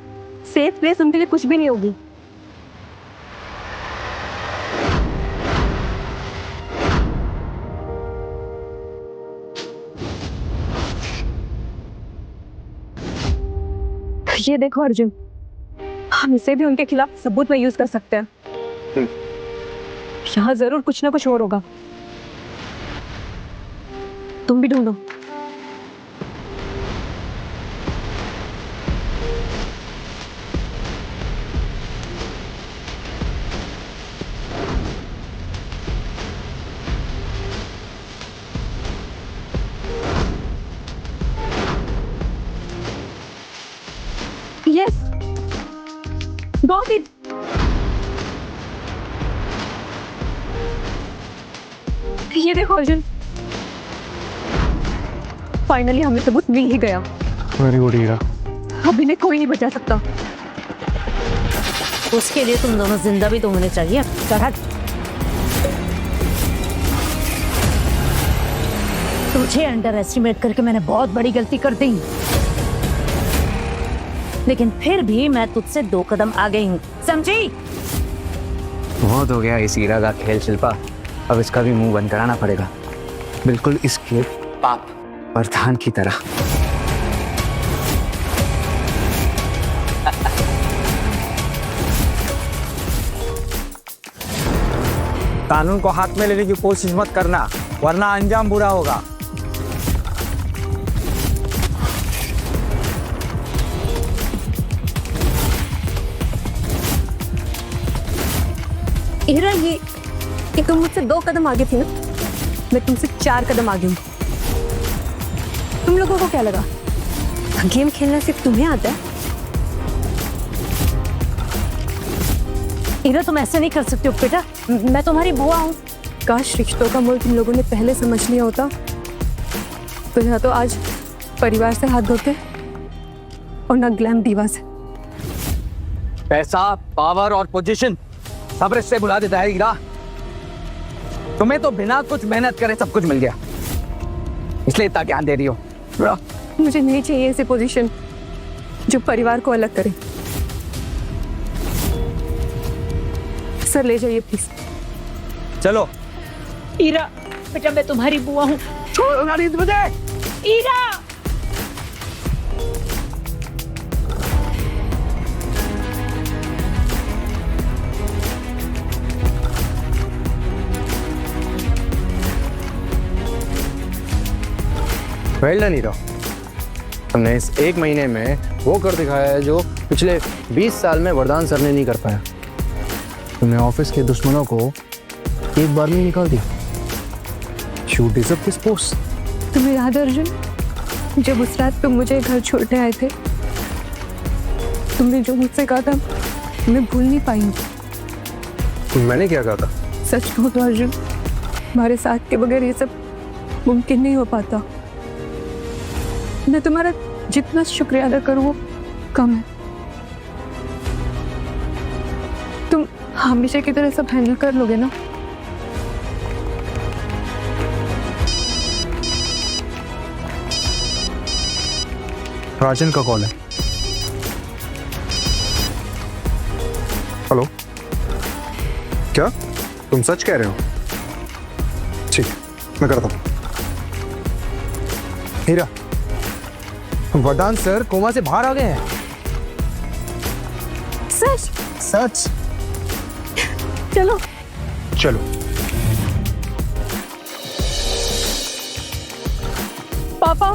सेफ प्लेस उनके लिए कुछ भी नहीं होगी। ये देखो अर्जुन, हम इसे भी उनके खिलाफ सबूत में यूज कर सकते हैं। यहाँ जरूर कुछ ना कुछ और होगा। तुम भी ढूंढो। Yes, got it. ये देखो अर्जुन, फाइनली हमें सबूत मिल ही गया। वेरी गुड हीरा। अब इन्हें कोई नहीं बचा सकता। उसके लिए तुम दोनों जिंदा भी तो होने चाहिए। चल हट। तुझे अंडर एस्टिमेट करके मैंने बहुत बड़ी गलती कर दी, लेकिन फिर भी मैं तुझसे 2 कदम आगे हूँ, समझी? बहुत हो गया इस हीरा का खेल शिल्पा, अब इसका भी मुंह बंद कराना पड़ेगा, बिल्कुल इसके पाप प्रधान की तरह। कानून को हाथ में लेने की कोशिश मत करना, वरना अंजाम बुरा होगा। हीरा, ये तुम मुझसे 2 कदम आगे थी ना, मैं तुमसे 4 कदम आगे हूँ। तुम लोगों को क्या लगा गेम खेलना सिर्फ तुम्हें आता है? हीरा, तुम ऐसे नहीं कर सकते हो बेटा, मैं तुम्हारी बुआ हूँ। काश रिश्तों का मोल तुम लोगों ने पहले समझ लिया होता, तो या तो आज परिवार से हाथ धोते और ना ग्लैम दीवा से। पैसा, पावर और पोजीशन सब रिश्ते बुला देता है हीरा। तुम्हें तो बिना कुछ मेहनत करे सब कुछ मिल गया, इसलिए इतना ज्ञान दे रही हो। मुझे नहीं चाहिए ऐसी पोजीशन जो परिवार को अलग करे। सर ले जाइए प्लीज। चलो। हीरा बेटा, मैं तुम्हारी बुआ हूँ। छोड़ो ना मुझे। हीरा, वेल डन हीरो, तुमने इस 1 महीने में वो कर दिखाया है जो पिछले 20 साल में वरदान सर ने नहीं कर पाया। तुमने ऑफिस के दुश्मनों को एक बार में निकाल दिया। You deserve this post. तुम्हें याद है अर्जुन, जब उस रात तुम मुझे घर छोड़ने आए थे, तुमने जो मुझसे कहा था मैं भूल नहीं पाई हूँ। मैंने क्या कहा था? सच कहूँ तो अर्जुन, हमारे साथ के बगैर ये सब मुमकिन नहीं हो पाता। मैं तुम्हारा जितना शुक्रिया अदा करूँ वो कम है। तुम हमेशा की तरह सब हैंडल कर लोगे ना? राजन का कॉल है। हेलो, क्या तुम सच कह रहे हो? ठीक, मैं करता हूँ। हीरा, वरदान सर कोमा से बाहर आ गए हैं। सच? सच। चलो चलो। पापा,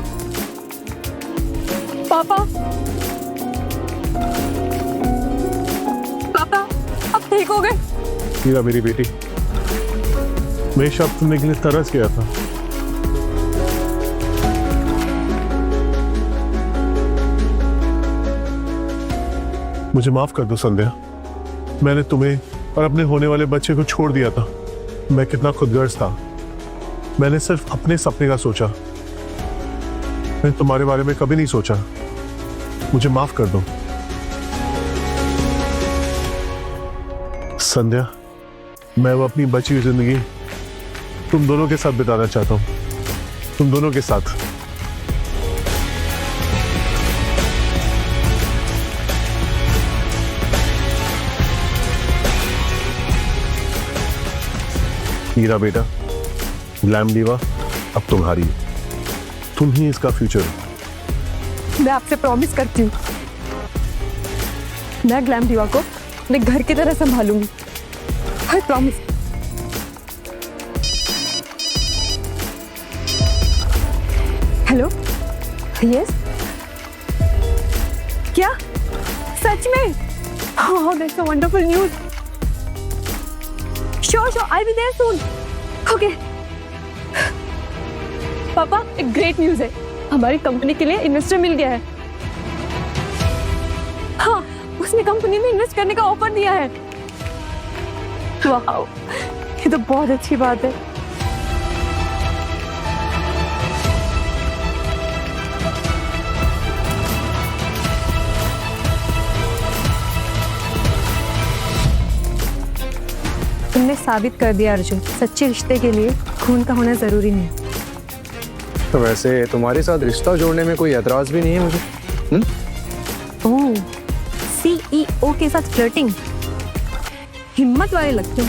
पापा, पापा, अब ठीक हो गए? हीरा मेरी बेटी, मैं शब्द सुनने के लिए तरस गया था। मुझे माफ कर दो संध्या, मैंने तुम्हें और अपने होने वाले बच्चे को छोड़ दिया था। मैं कितना खुदगर्ज था। मैंने सिर्फ अपने सपने का सोचा, मैंने तुम्हारे बारे में कभी नहीं सोचा। मुझे माफ कर दो। संध्या, मैं वो अपनी बची हुई जिंदगी तुम दोनों के साथ बिताना चाहता हूँ, तुम दोनों के साथ। हीरा बेटा, ग्लैम दीवा अब तुम्हारी है, तुम ही इसका फ्यूचर हो। मैं आपसे प्रॉमिस करती हूँ, मैं ग्लैम दीवा को अपने घर की तरह संभालूंगी। I promise. हेलो, यस, क्या सच में? Oh, that's a wonderful news. Sure, I'll be there soon. Okay. पापा, एक ग्रेट न्यूज है, हमारी कंपनी के लिए इन्वेस्टर मिल गया है। हाँ, उसने कंपनी में इन्वेस्ट करने का ऑफर दिया है। वाह, ये तो बहुत अच्छी बात है। तुमने साबित कर दिया अर्जुन, सच्चे रिश्ते के लिए खून का होना जरूरी नहीं। तो वैसे तुम्हारे साथ रिश्ता जोड़ने में कोई एतराज भी नहीं है मुझे। ओह, CEO के साथ फ्लर्टिंग, हिम्मत वाले लगते हो।